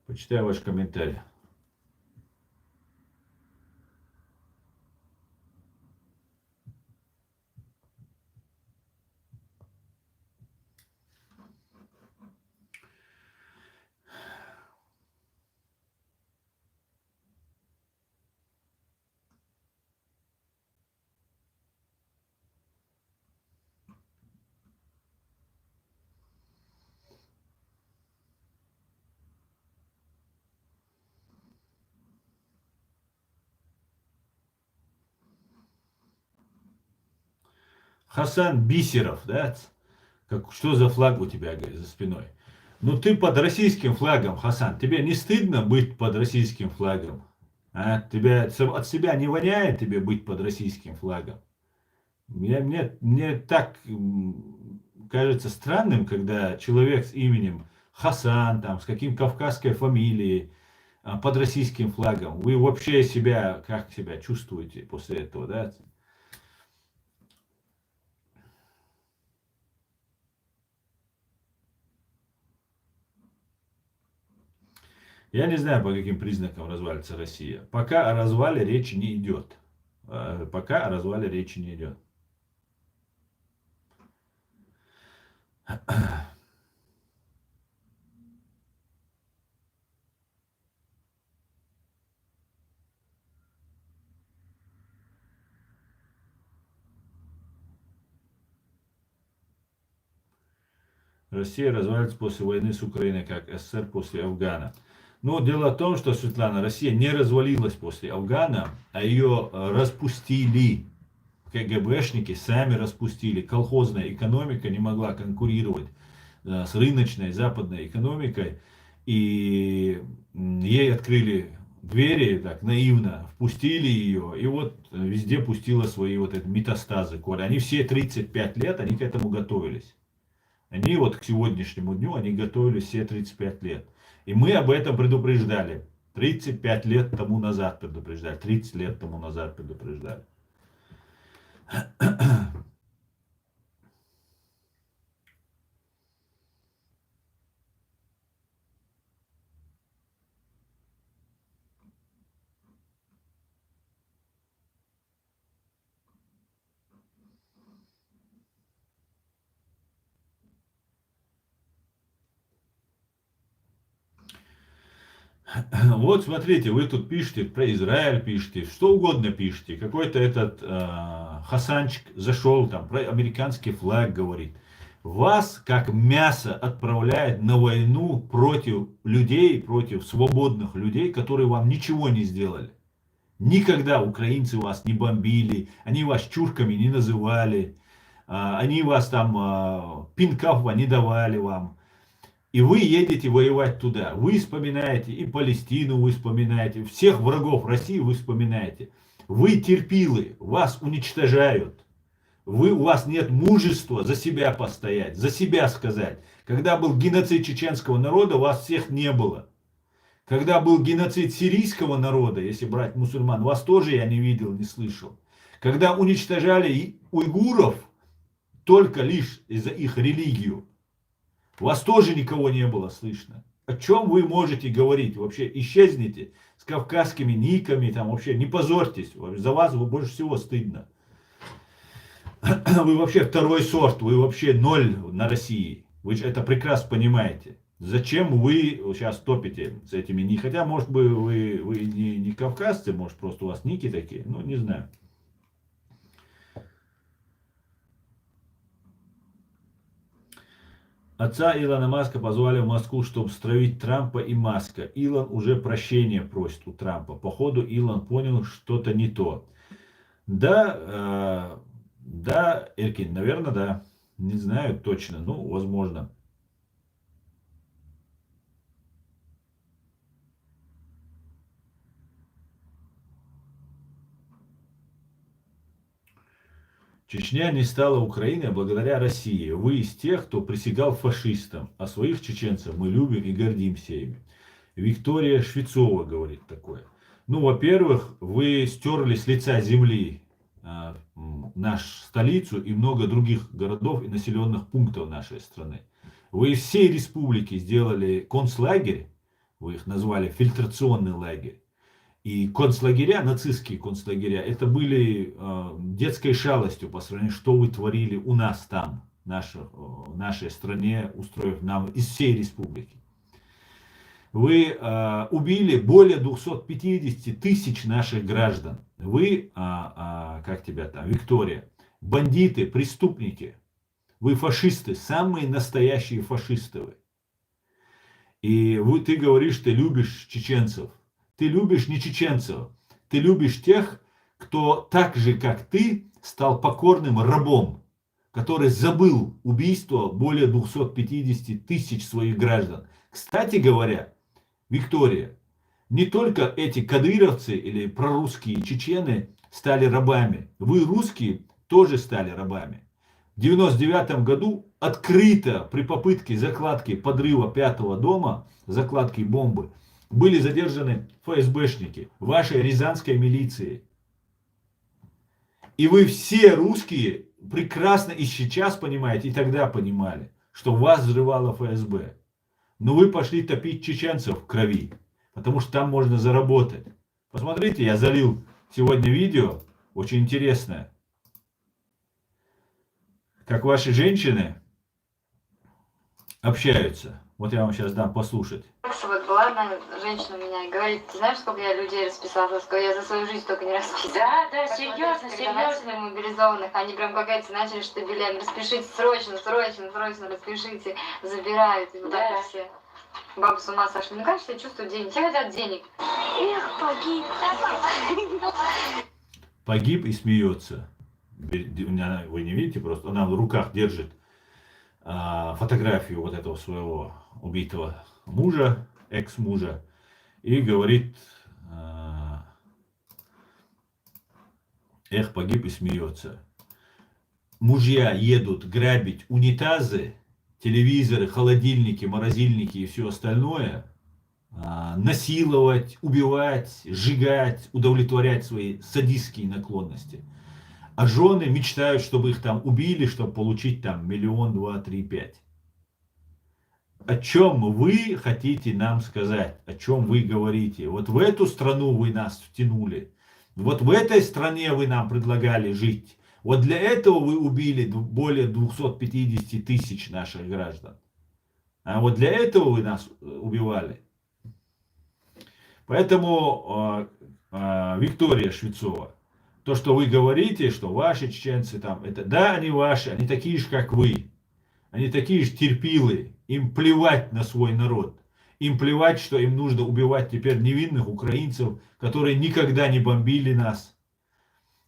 Почитаю ваш комментарий. Хасан Бисеров, да? Что за флаг у тебя, говорит, за спиной? Ну ты под российским флагом, Хасан. Тебе не стыдно быть под российским флагом? А? Тебя от себя не воняет тебе быть под российским флагом? Мне так кажется странным, когда человек с именем Хасан, там, с каким кавказской фамилией, под российским флагом. Вы вообще как себя чувствуете после этого, да? Я не знаю, по каким признакам развалится Россия. Пока о развале речи не идет. Пока о развале речи не идет. Россия развалится после войны с Украиной, как СССР после Афгана. Но дело в том, что, Светлана, Россия не развалилась после Афгана, а ее распустили. КГБшники сами распустили. Колхозная экономика не могла конкурировать с рыночной западной экономикой. И ей открыли двери, так наивно, впустили ее. И вот везде пустила свои вот эти метастазы. Они все 35 лет, они к этому готовились. Они вот к сегодняшнему дню, они готовились все 35 лет. И мы об этом предупреждали. 35 лет тому назад предупреждали. 30 лет тому назад предупреждали. Вот смотрите, вы тут пишете про Израиль, пишете, что угодно пишете. Какой-то этот Хасанчик зашел там, про американский флаг говорит. Вас как мясо отправляет на войну против людей, против свободных людей, которые вам ничего не сделали. Никогда украинцы вас не бомбили, они вас чурками не называли, они вас там пинков не давали вам. И вы едете воевать туда. Вы вспоминаете и Палестину, вы вспоминаете, всех врагов России вы вспоминаете. Вы терпилы, вас уничтожают. У вас нет мужества за себя постоять, за себя сказать. Когда был геноцид чеченского народа, вас всех не было. Когда был геноцид сирийского народа, если брать мусульман, вас тоже я не видел, не слышал. Когда уничтожали уйгуров только лишь из-за их религию, вас тоже никого не было слышно. О чем вы можете говорить? Вообще исчезните с кавказскими никами, там вообще не позорьтесь. За вас больше всего стыдно. Вы вообще второй сорт, вы вообще ноль на России. Вы же это прекрасно понимаете. Зачем вы сейчас топите с этими никами? Хотя, может быть, вы не кавказцы, может, просто у вас ники такие. Ну, не знаю. Отца Илона Маска позвали в Москву, чтобы стравить Трампа и Маска. Илон уже прощения просит у Трампа. Походу, Илон понял что-то не то. Да, да, Эркин, наверное, да. Не знаю точно, ну, возможно. Чечня не стала Украиной благодаря России. Вы из тех, кто присягал фашистам, а своих чеченцев мы любим и гордимся ими. Виктория Швецова говорит такое. Ну, во-первых, вы стерли с лица земли нашу столицу и много других городов и населенных пунктов нашей страны. Вы из всей республики сделали концлагерь, вы их назвали фильтрационный лагерь. И концлагеря, нацистские концлагеря, это были детской шалостью по сравнению, что вы творили у нас там, в нашей стране, устроив нам из всей республики. Вы убили более 250 тысяч наших граждан. Вы, как тебя там, Виктория, бандиты, преступники. Вы фашисты, самые настоящие фашисты вы. И ты говоришь, ты любишь чеченцев. Ты любишь не чеченцев. Ты любишь тех, кто так же, как ты, стал покорным рабом, который забыл убийство более 250 тысяч своих граждан. Кстати говоря, Виктория, не только эти кадыровцы или прорусские чечены стали рабами. Вы, русские, тоже стали рабами. В 1999 году открыто при попытке закладки подрыва 5-го дома, закладки бомбы, были задержаны ФСБшники вашей рязанской милиции. И вы все русские прекрасно и сейчас понимаете, и тогда понимали, что вас взрывала ФСБ. Но вы пошли топить чеченцев в крови. потому что там можно заработать. Посмотрите, я залил сегодня видео, очень интересное, как ваши женщины общаются. Вот я вам сейчас дам послушать. Вот была одна женщина у меня и говорит: ты знаешь, сколько я людей расписала, сколько я за свою жизнь только не расписала. Да, Так серьезно, вот, когда серьезно. начали мобилизованных, они прям как эти начали штабелями: распишите срочно, срочно, срочно распишите, забирают, и вот Да. так все. Бабы с ума сошли. Ну, конечно, я чувствую денег. Все хотят денег. Эх, погиб. Погиб и смеется. Вы не видите, просто она в руках держит фотографию вот этого своего убитого мужа, экс-мужа, и говорит: эх, погиб и смеется. Мужья едут грабить унитазы, телевизоры, холодильники, морозильники и все остальное, насиловать, убивать, сжигать, удовлетворять свои садистские наклонности. А жены мечтают, чтобы их там убили, чтобы получить там 1, 2, 3, 5. О чем вы хотите нам сказать? О чем вы говорите? Вот в эту страну вы нас втянули. Вот в этой стране вы нам предлагали жить. Вот для этого вы убили более 250 тысяч наших граждан. А вот для этого вы нас убивали. Поэтому, Виктория Швецова, то, что вы говорите, что ваши чеченцы там, это да, они ваши, они такие же, как вы. Они такие же терпилы. Им плевать на свой народ. Им плевать, что им нужно убивать теперь невинных украинцев, которые никогда не бомбили нас,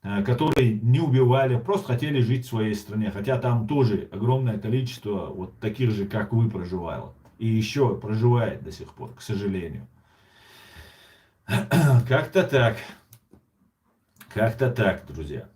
которые не убивали, просто хотели жить в своей стране. Хотя там тоже огромное количество вот таких же, как вы, проживало. И еще проживает до сих пор, к сожалению. Как-то так. Как-то так, друзья.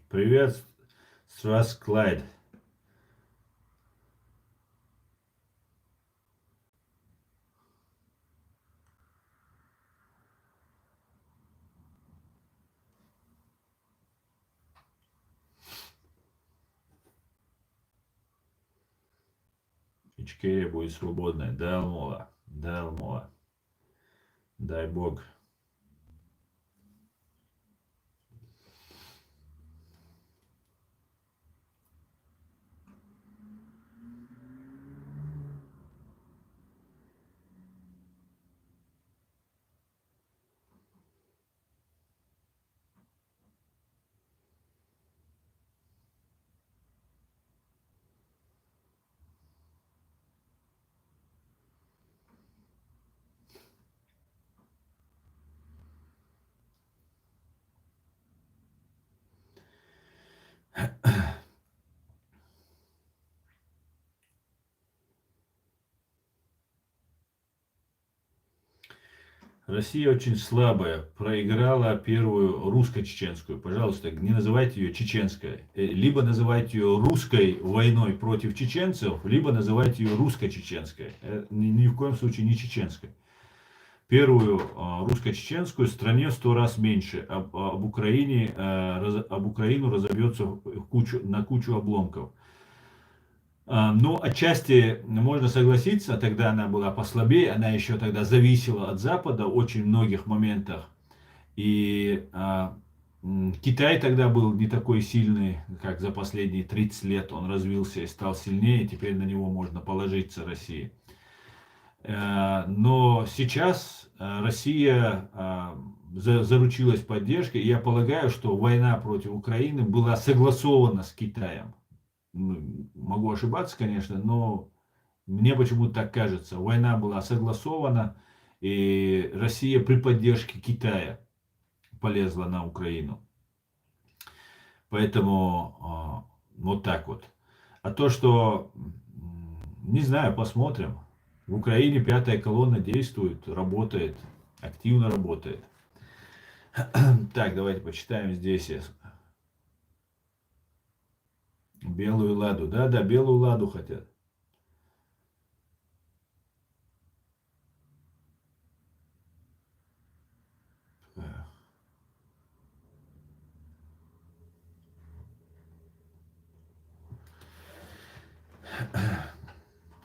Привет, Страс Клайд. Ичкерия будет свободной. Да, Алмола. Да, Алмола. Дай Бог. Россия очень слабая, проиграла первую русско-чеченскую. Пожалуйста, не называйте ее чеченской. Либо называйте ее русской войной против чеченцев, либо называйте ее русско-чеченской. Ни в коем случае не чеченской. Первую русско-чеченскую стране в 100 раз меньше. Об Украину разобьется на кучу обломков. Но отчасти можно согласиться, тогда она была послабее, она еще тогда зависела от Запада в очень многих моментах. И Китай тогда был не такой сильный, как за последние 30 лет. Он развился и стал сильнее, теперь на него можно положиться России. Но сейчас Россия заручилась поддержкой, и я полагаю, что война против Украины была согласована с Китаем. Могу ошибаться, конечно, но мне почему-то так кажется. Война была согласована, и Россия при поддержке Китая полезла на Украину. Поэтому вот так вот. А то, что, не знаю, посмотрим. В Украине 5-я колонна действует, работает, активно работает. Так, давайте почитаем здесь. Белую ладу. Да, белую ладу хотят.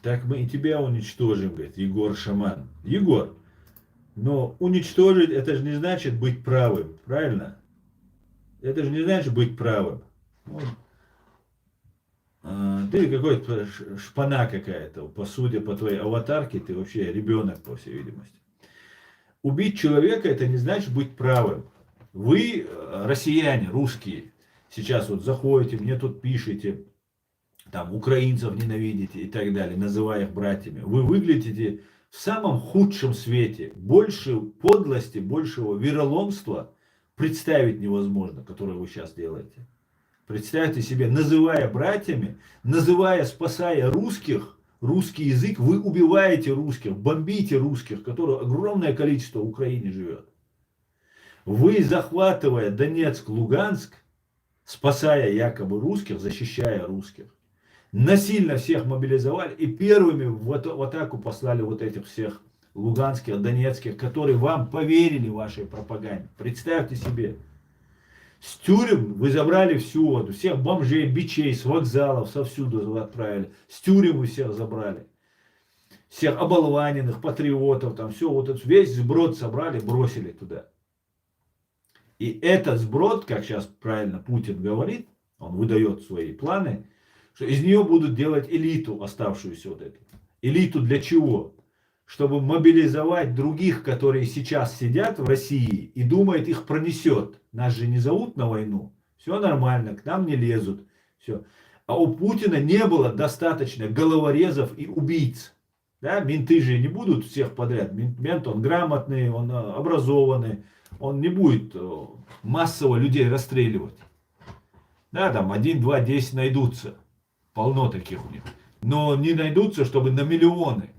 Так мы и тебя уничтожим, говорит Егор Шаман. Егор, но уничтожить это же не значит быть правым, правильно? Это же не значит быть правым. Вот, ты какой-то шпана какая-то, по судя по твоей аватарке, ты вообще ребенок, по всей видимости. Убить человека это не значит быть правым. Вы, россияне, русские, сейчас вот заходите, мне тут пишете, там, украинцев ненавидите и так далее, называя их братьями. Вы выглядите в самом худшем свете. Больше подлости, большего вероломства представить невозможно, которое вы сейчас делаете. Представьте себе, называя братьями, называя, спасая русских, русский язык, вы убиваете русских, бомбите русских, которых огромное количество в Украине живет. Вы, захватывая Донецк, Луганск, спасая якобы русских, защищая русских, насильно всех мобилизовали и первыми в атаку послали вот этих всех луганских, донецких, которые вам поверили вашей пропаганде. Представьте себе. С тюрем вы забрали всю, вот, всех бомжей, бичей, с вокзалов, совсюду вы отправили. С тюрем вы всех забрали. Всех оболваненных, патриотов, там все, вот этот весь сброд собрали, бросили туда. И этот сброд, как сейчас правильно Путин говорит, он выдает свои планы, что из нее будут делать элиту, оставшуюся вот эту. Элиту для чего? Чтобы мобилизовать других, которые сейчас сидят в России и думают, их пронесет. Нас же не зовут на войну. Все нормально, к нам не лезут. Все. А у Путина не было достаточно головорезов и убийц. Да? Менты же не будут всех подряд. Мент, он грамотный, он образованный. Он не будет массово людей расстреливать. Да, там 1, 2, 10 найдутся. Полно таких у них. Но не найдутся, чтобы на миллионы.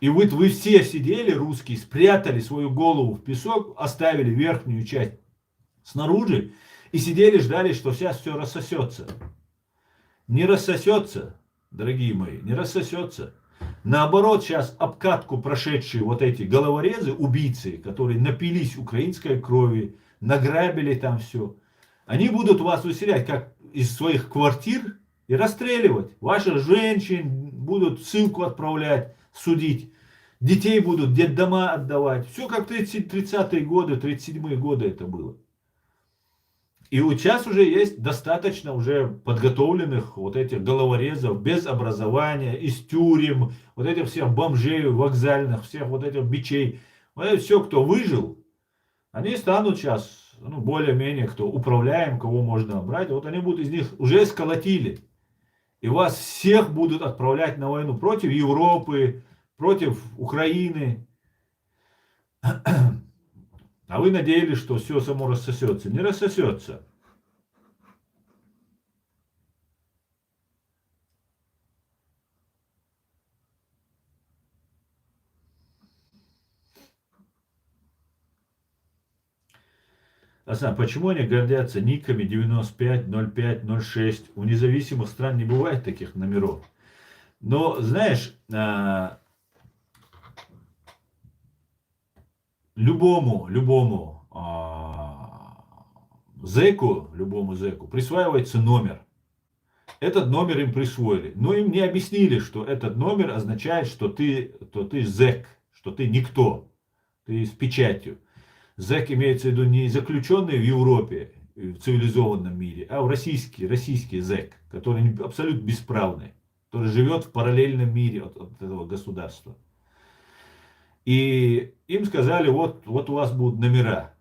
И вот вы все сидели, русские, спрятали свою голову в песок, оставили верхнюю часть снаружи и сидели, ждали, что сейчас все рассосется. Не рассосется, дорогие мои, не рассосется. Наоборот, сейчас обкатку прошедшие вот эти головорезы, убийцы, которые напились украинской крови, награбили там все, они будут вас выселять как из своих квартир и расстреливать. Ваших женщин будут ссылку отправлять, судить. Детей будут в детдома отдавать. Все как 30-е годы, 37-е годы это было. И вот сейчас уже есть достаточно уже подготовленных вот этих головорезов без образования, из тюрем, вот этих всех бомжей вокзальных, всех вот этих бичей. Вот это все, кто выжил, они станут сейчас, ну, более-менее, кто управляем, кого можно брать, вот они будут из них уже сколотили. И вас всех будут отправлять на войну против Европы, против Украины. А вы надеялись, что все само рассосется. Не рассосется. Асан, почему они гордятся никами 95, 05, 06? У независимых стран не бывает таких номеров. Но, знаешь, любому зэку присваивается номер. Этот номер им присвоили. Но им не объяснили, что этот номер означает, что ты зэк, что ты никто. Ты с печатью. Зэк имеется в виду не заключенный в Европе, в цивилизованном мире, а в российский зэк, который абсолютно бесправный, который живет в параллельном мире от этого государства. И им сказали, вот у вас будут номера,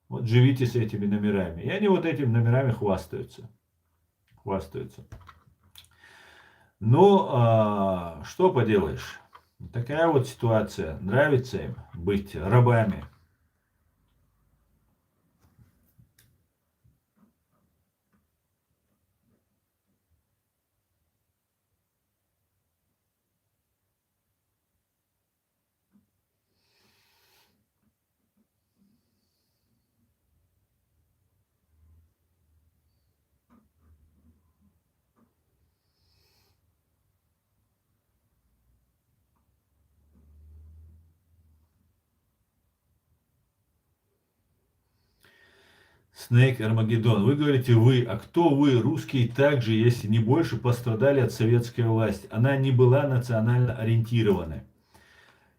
вот живите с этими номерами. И они вот этими номерами хвастаются. Но что поделаешь, такая вот ситуация, нравится им быть рабами. Снейк Армагеддон. Вы говорите вы, а кто вы, русские, также, если не больше, пострадали от советской власти? Она не была национально ориентированной.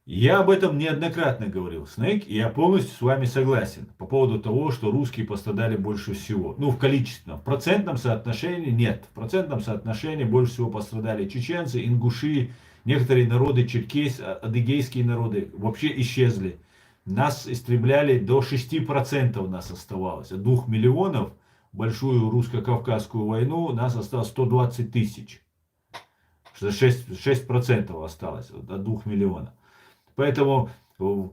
Я об этом неоднократно говорил, Снейк, и я полностью с вами согласен по поводу того, что русские пострадали больше всего. Ну, в количественном. В процентном соотношении нет. В процентном соотношении больше всего пострадали чеченцы, ингуши, некоторые народы, адыгейские народы вообще исчезли. Нас истребляли до 6% нас оставалось. От 2 миллионов большую русско-кавказскую войну нас осталось 120 тысяч. 6% осталось от 2 миллионов. Поэтому,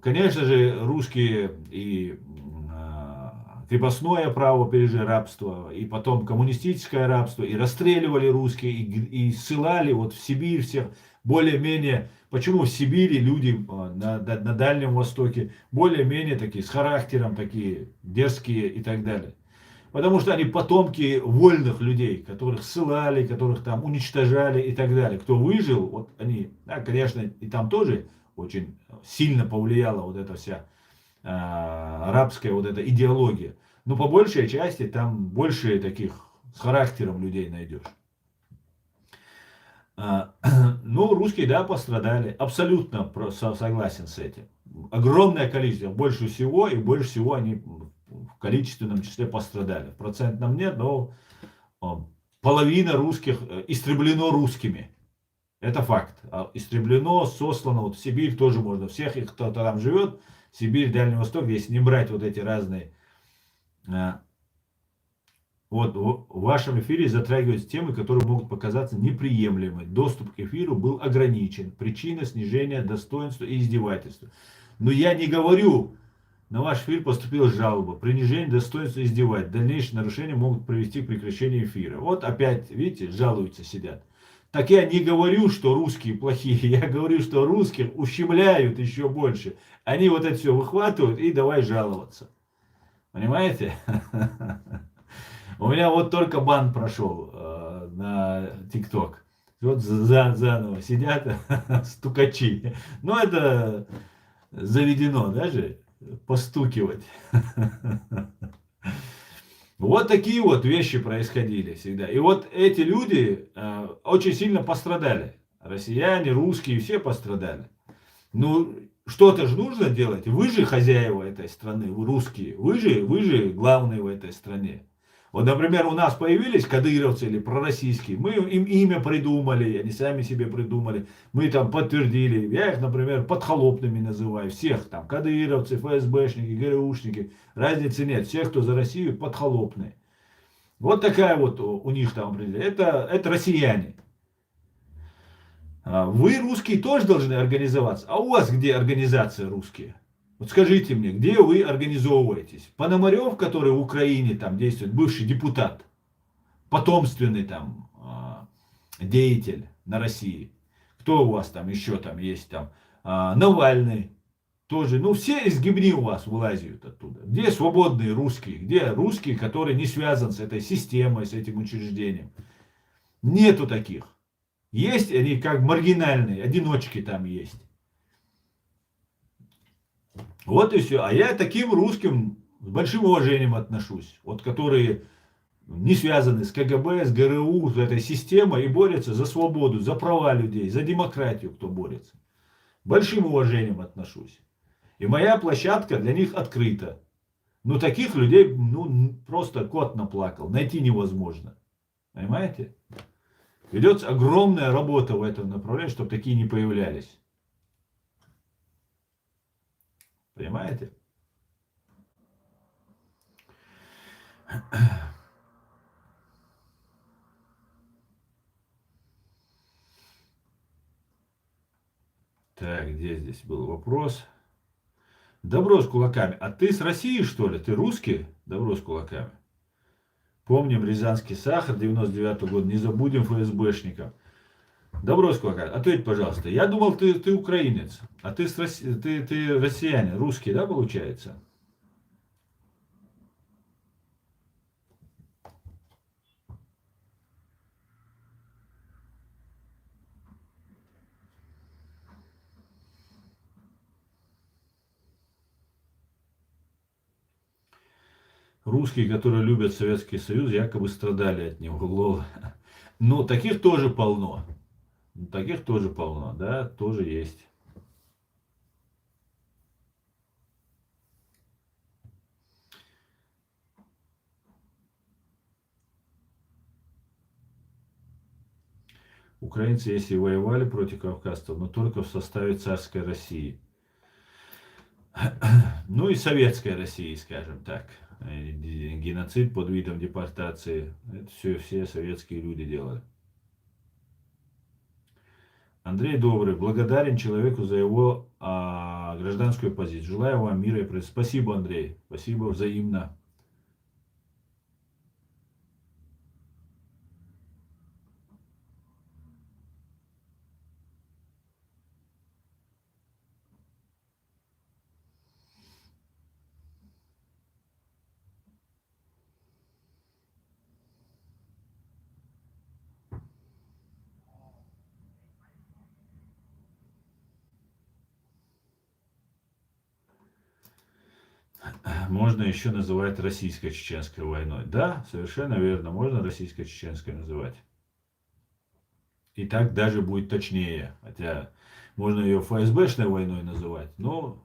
конечно же, русские и крепостное право пережили, рабство, и потом коммунистическое рабство, и расстреливали русские, и ссылали вот в Сибирь всех более-менее. Почему в Сибири люди на Дальнем Востоке более-менее такие, с характером, такие дерзкие и так далее? Потому что они потомки вольных людей, которых ссылали, которых там уничтожали и так далее. Кто выжил, вот они, да, конечно, и там тоже очень сильно повлияла вот эта вся арабская вот эта идеология. Но по большей части там больше таких с характером людей найдешь. Ну, русские, да, пострадали. Абсолютно согласен с этим. Огромное количество, больше всего, и больше всего они в количественном числе пострадали. В процентном нет, но половина русских истреблено русскими. Это факт. Истреблено, сослано. Вот в Сибирь тоже можно. Всех их, кто там живет, Сибирь, Дальний Восток, если не брать вот эти разные... Вот в вашем эфире затрагиваются темы, которые могут показаться неприемлемыми. Доступ к эфиру был ограничен. Причина снижения достоинства и издевательства. Но я не говорю, на ваш эфир поступила жалоба. Принижение достоинства и издевательства. Дальнейшие нарушения могут привести к прекращению эфира. Вот опять, видите, жалуются, сидят. Так я не говорю, что русские плохие. Я говорю, что русских ущемляют еще больше. Они вот это все выхватывают и давай жаловаться. Понимаете? У меня вот только бан прошел на ТикТок. Вот заново сидят стукачи. Но это заведено даже постукивать. Вот такие вот вещи происходили всегда. И вот эти люди очень сильно пострадали. Россияне, русские, все пострадали. Ну, что-то же нужно делать. Вы же хозяева этой страны, вы русские. Вы же главные в этой стране. Вот, например, у нас появились кадыровцы или пророссийские, мы им имя придумали, они сами себе придумали, мы там подтвердили, я их, например, подхолопными называю, всех там, кадыровцы, ФСБшники, ГРУшники, разницы нет, всех, кто за Россию, подхолопные. Вот такая вот у них там определение, это россияне. Вы, русские, тоже должны организоваться, а у вас где организация русские? Вот скажите мне, где вы организовываетесь? Пономарев, который в Украине там действует, бывший депутат, потомственный там деятель на России. Кто у вас там еще там есть там? Навальный тоже. Ну все из гибни у вас вылазят оттуда. Где свободные русские? Где русские, которые не связаны с этой системой, с этим учреждением? Нету таких. Есть они как маргинальные, одиночки там есть. Вот и все. А я таким русским с большим уважением отношусь. Вот которые не связаны с КГБ, с ГРУ, с этой системой и борются за свободу, за права людей, за демократию, кто борется. Большим уважением отношусь. И моя площадка для них открыта. Но таких людей, ну, просто кот наплакал. Найти невозможно. Понимаете? Ведется огромная работа в этом направлении, чтобы такие не появлялись. Понимаете? Так, где здесь был вопрос? Добро с кулаками. А ты с России, что ли? Ты русский? Добро с кулаками. Помним Рязанский сахар, 99-й год. Не забудем ФСБшников. Добро с кулаками. Ответь, пожалуйста. Я думал, ты украинец. А ты, ты россиянин. Русский, да, получается? Русские, которые любят Советский Союз, якобы страдали от него. Лол. Ну, таких тоже полно. Таких тоже полно, да, тоже есть. Украинцы, если воевали против кавказцев, но только в составе царской России. Ну и советской России, скажем так. Геноцид под видом депортации. Это все советские люди делали. Андрей Добрый, благодарен человеку за его гражданскую позицию. Желаю вам мира и процветания. Спасибо, Андрей. Спасибо взаимно. Можно еще называть российско-чеченской войной. Да, совершенно верно, можно российско-чеченской называть. И так даже будет точнее. Хотя можно ее ФСБшной войной называть, но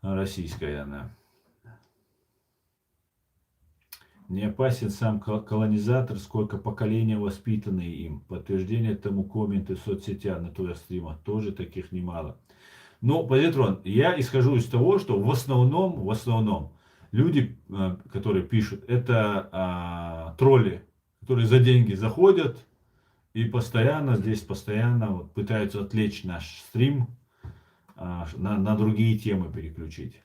российская она. Не опасен сам колонизатор, сколько поколения воспитанные им. Подтверждение тому комменты в соцсетях на твоих стримах. Тоже таких немало. Но, позитрон, я исхожу из того, что в основном люди, которые пишут, это тролли, которые за деньги заходят и постоянно вот, пытаются отвлечь наш стрим, на другие темы переключить.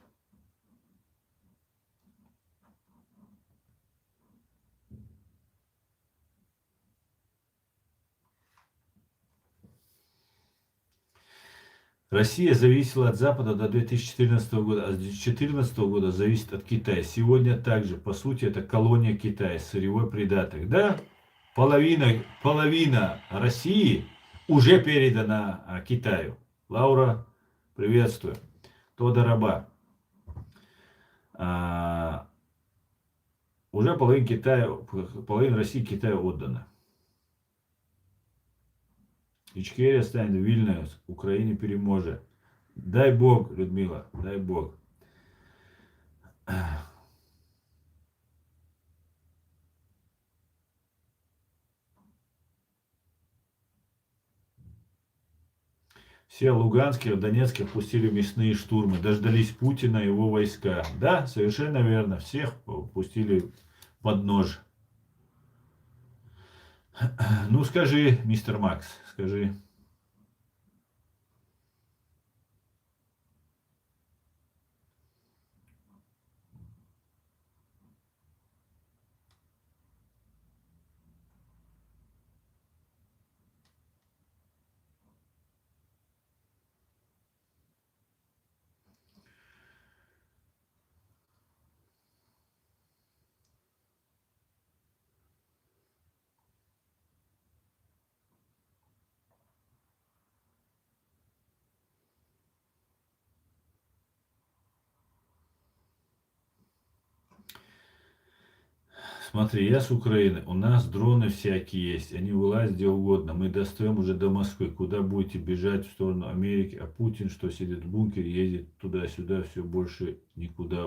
Россия зависела от Запада до 2014 года, а с 2014 года зависит от Китая. Сегодня также, по сути, это колония Китая, сырьевой придаток. Да, половина России уже передана Китаю. Лаура, приветствую. Тода Раба. Уже половина России Китаю отдана. Ичкерия станет Вильнюс, Украине переможе. Дай Бог, Людмила, дай Бог. Все луганские, донецкие пустили мясные штурмы, дождались Путина и его войска. Да, совершенно верно, всех пустили под нож. Ну скажи, мистер Макс, скажи. Смотри, я с Украины, у нас дроны всякие есть, они вылазят где угодно, мы достаем уже до Москвы, куда будете бежать в сторону Америки, а Путин, что сидит в бункере, ездит туда-сюда, все больше никуда,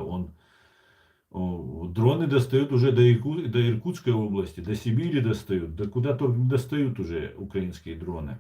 дроны достают уже до Иркутской области, до Сибири достают, да куда только не достают уже украинские дроны.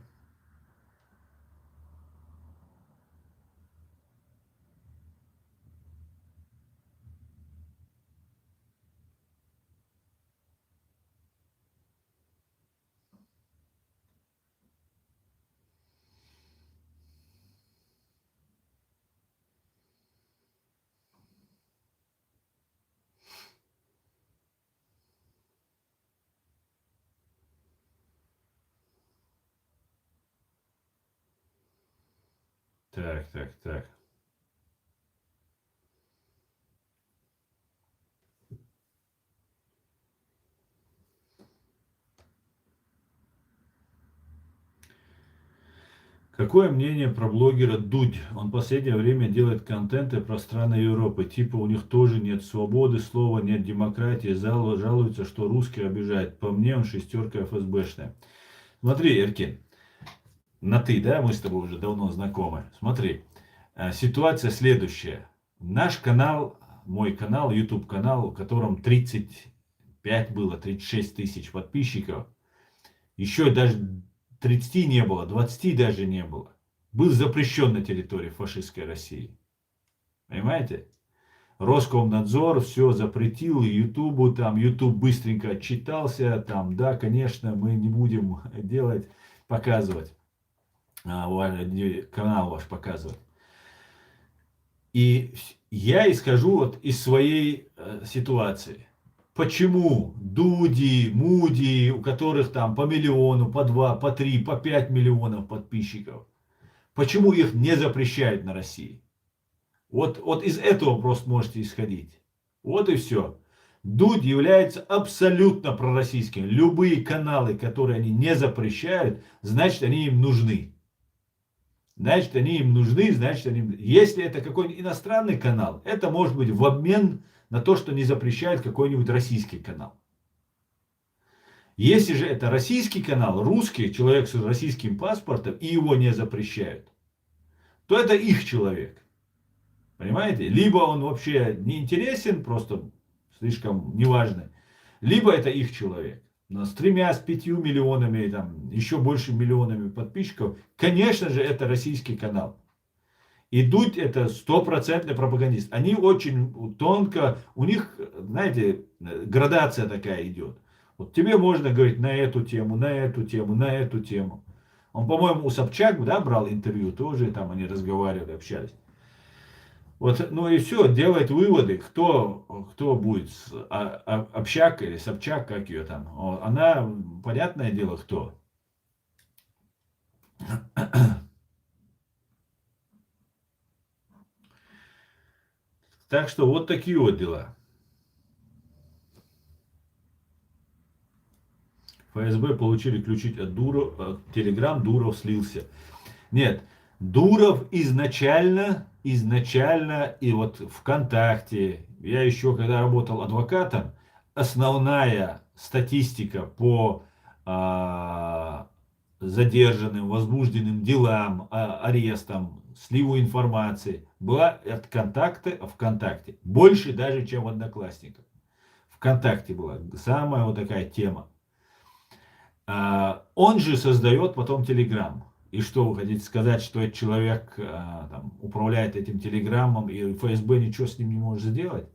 Так. Какое мнение про блогера Дудь? Он в последнее время делает контенты про страны Европы. Типа у них тоже нет свободы слова, нет демократии. Жалуются, что русские обижают. По мне он шестерка ФСБшная. Смотри, Эркин, на ты, да, мы с тобой уже давно знакомы. Смотри, ситуация следующая. Наш канал, мой канал, YouTube канал, в котором 35 было, 36 тысяч подписчиков, еще даже 30 не было, 20 даже не было. Был запрещен на территории фашистской России. Понимаете? Роскомнадзор все запретил, Ютубу, там Ютуб быстренько отчитался, там, да, конечно, мы не будем делать, показывать, канал ваш показывать. И я исхожу вот из своей ситуации. Почему Дуди, Муди, у которых там по миллиону, по 2, по 3, по 5 миллионов подписчиков, почему их не запрещают на России? Вот из этого просто можете исходить. Вот и все. Дудь является абсолютно пророссийским. Любые каналы, которые они не запрещают, значит они им нужны. Значит они им нужны, значит они... Если это какой-нибудь иностранный канал, это может быть в обмен на то, что не запрещает какой-нибудь российский канал. Если же это российский канал, русский, человек с российским паспортом, и его не запрещают, то это их человек. Понимаете? Либо он вообще не интересен, просто слишком неважный, либо это их человек. Но с 3, с 5 миллионами, там, еще больше миллионами подписчиков, конечно же, это российский канал. И Дудь это стопроцентный пропагандист. Они очень тонко, у них, знаете, градация такая идет. Вот тебе можно говорить на эту тему, на эту тему, на эту тему. Он, по-моему, у Собчак, да, брал интервью, тоже там они разговаривали, общались. Вот, ну и все, делает выводы, кто будет, Общак или Собчак, как ее там. Она, понятное дело, кто. Так что вот такие вот дела. ФСБ получили ключи от Дуров, Телеграм, Дуров слился. Нет, Дуров изначально и вот ВКонтакте, я еще когда работал адвокатом, основная статистика по задержанным, возбужденным делам, арестам, сливу информации была от ВКонтакте. Больше даже, чем в Одноклассниках. ВКонтакте была самая вот такая тема. Он же создает потом Телеграм. И что вы хотите сказать, что этот человек там, управляет этим Телеграмом, и ФСБ ничего с ним не может сделать?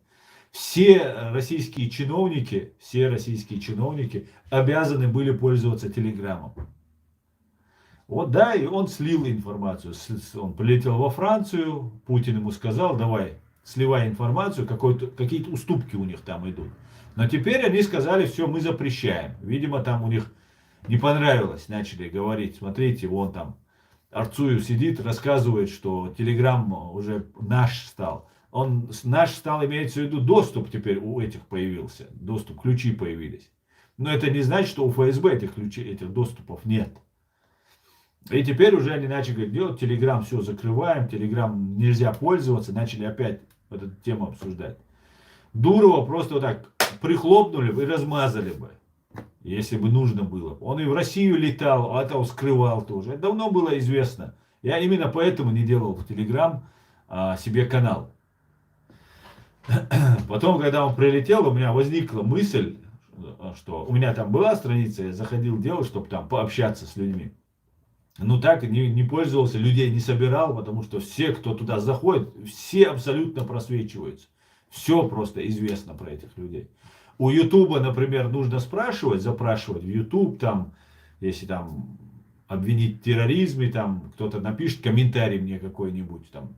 Все российские чиновники обязаны были пользоваться Телеграмом. Вот да, и он слил информацию. Он полетел во Францию, Путин ему сказал, давай, сливай информацию, какие-то уступки у них там идут. Но теперь они сказали, все, мы запрещаем. Видимо, там у них не понравилось, начали говорить, смотрите, вон там Арцуев сидит, рассказывает, что Телеграм уже наш стал. Он наш стал, имеется в виду, доступ теперь у этих появился, доступ, ключи появились. Но это не значит, что у ФСБ этих ключей, этих доступов нет. И теперь уже они начали делать, Телеграм все закрываем, Телеграм нельзя пользоваться, начали опять эту тему обсуждать. Дурова просто вот так прихлопнули бы и размазали бы, если бы нужно было. Он и в Россию летал, а это скрывал тоже. Это давно было известно. Я именно поэтому не делал в Телеграм себе канал. Потом, когда он прилетел, у меня возникла мысль, что у меня там была страница, я заходил делать, чтобы там пообщаться с людьми. Ну так не пользовался, людей не собирал, потому что все, кто туда заходит, все абсолютно просвечиваются. Все просто известно про этих людей. У Ютуба, например, нужно запрашивать в Ютуб, там, если там обвинить в терроризме, там кто-то напишет комментарий мне какой-нибудь, там,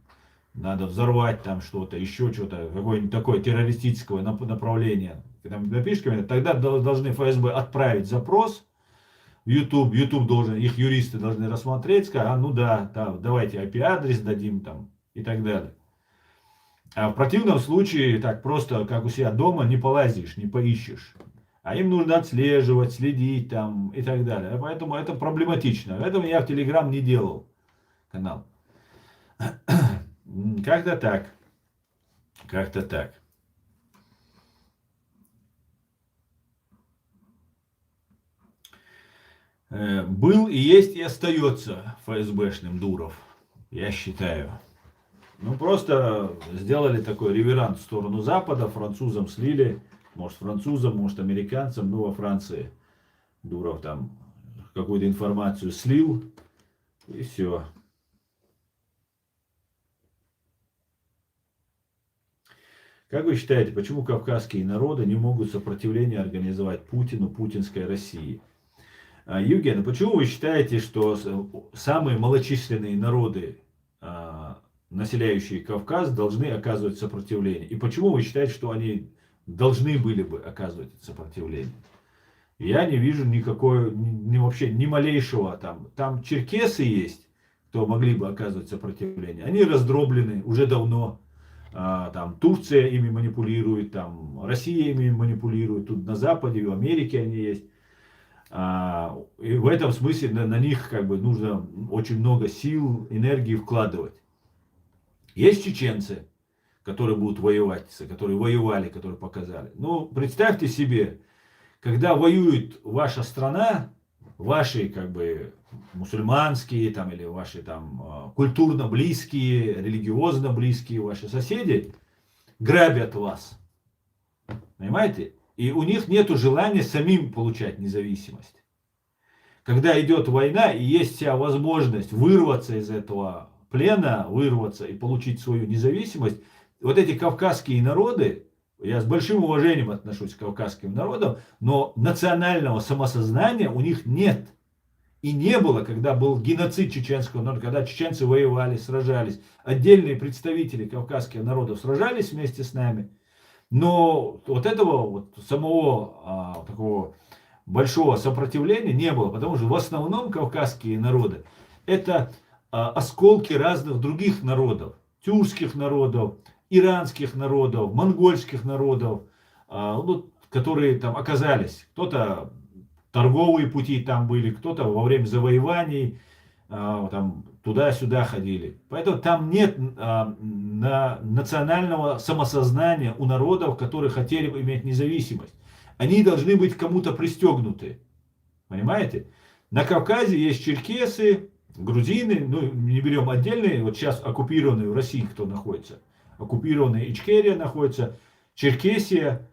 надо взорвать там что-то, еще что-то, какое-нибудь такое террористическое направление. Когда напишешь комментарий, тогда должны ФСБ отправить запрос в YouTube. YouTube должен, их юристы должны рассмотреть, сказать, ну да, давайте IP-адрес дадим там и так далее. А в противном случае так просто, как у себя дома, не полазишь, не поищешь. А им нужно отслеживать, следить там и так далее. Поэтому это проблематично. Поэтому я в Telegram не делал. канал. Как-то так. Как-то так. Был и есть и остается ФСБшным Дуров, я считаю. Ну, просто сделали такой реверанс в сторону Запада, французам слили, может французам, может американцам, ну, во Франции Дуров там какую-то информацию слил, и все. Как вы считаете, почему кавказские народы не могут сопротивление организовать Путину, путинской России? Евгений, почему вы считаете, что самые малочисленные народы, населяющие Кавказ, должны оказывать сопротивление? И почему вы считаете, что они должны были бы оказывать сопротивление? Я не вижу никакой, вообще ни малейшего там. Там черкесы есть, кто могли бы оказывать сопротивление. Они раздроблены уже давно. Там Турция ими манипулирует, там Россия ими манипулирует, тут на Западе, в Америке они есть. И в этом смысле на них как бы нужно очень много сил, энергии вкладывать. Есть чеченцы, которые будут воевать, которые воевали, которые показали. Ну, представьте себе, когда воюет ваша страна, ваши как бы мусульманские там, или ваши там культурно близкие, религиозно близкие ваши соседи грабят вас. Понимаете? И у них нет желания самим получать независимость. Когда идет война и есть вся возможность вырваться из этого плена, вырваться и получить свою независимость, вот эти кавказские народы, я с большим уважением отношусь к кавказским народам, но национального самосознания у них нет. И не было, когда был геноцид чеченского народа, когда чеченцы воевали, сражались. Отдельные представители кавказских народов сражались вместе с нами. Но вот этого вот самого такого большого сопротивления не было, потому что в основном кавказские народы это осколки разных других народов, тюркских народов, иранских народов, монгольских народов, которые там оказались. Кто-то торговые пути там были, кто-то во время завоеваний там туда-сюда ходили. Поэтому там нет национального самосознания у народов, которые хотели бы иметь независимость. Они должны быть кому-то пристегнуты. Понимаете? На Кавказе есть черкесы, грузины, ну не берем отдельные, вот сейчас оккупированные в России кто находится. Оккупированная Ичкерия находится, Черкесия.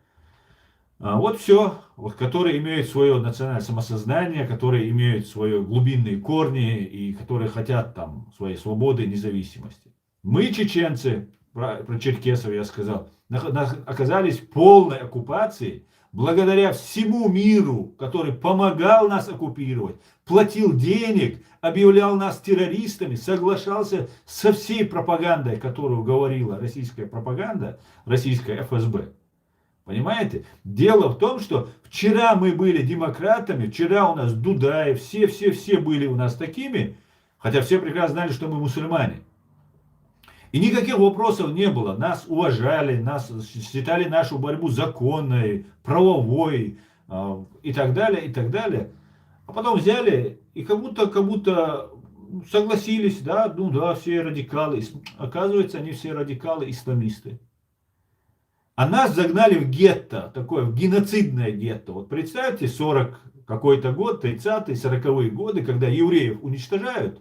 Вот все, вот, которые имеют свое национальное самосознание, которые имеют свои глубинные корни и которые хотят там своей свободы и независимости. Мы, чеченцы, про черкесов я сказал, оказались в полной оккупации благодаря всему миру, который помогал нас оккупировать, платил денег, объявлял нас террористами, соглашался со всей пропагандой, которую говорила российская пропаганда, российская ФСБ. Понимаете? Дело в том, что вчера мы были демократами, вчера у нас Дудаев, все были у нас такими, хотя все прекрасно знали, что мы мусульмане. И никаких вопросов не было. Нас уважали, нас считали нашу борьбу законной, правовой и так далее, и так далее. А потом взяли и как будто согласились, да, ну да, все радикалы. Оказывается, они все радикалы-исламисты. А нас загнали в гетто, такое, в геноцидное гетто. Вот представьте, 40 какой-то год, 30-е, 40-е годы, когда евреев уничтожают,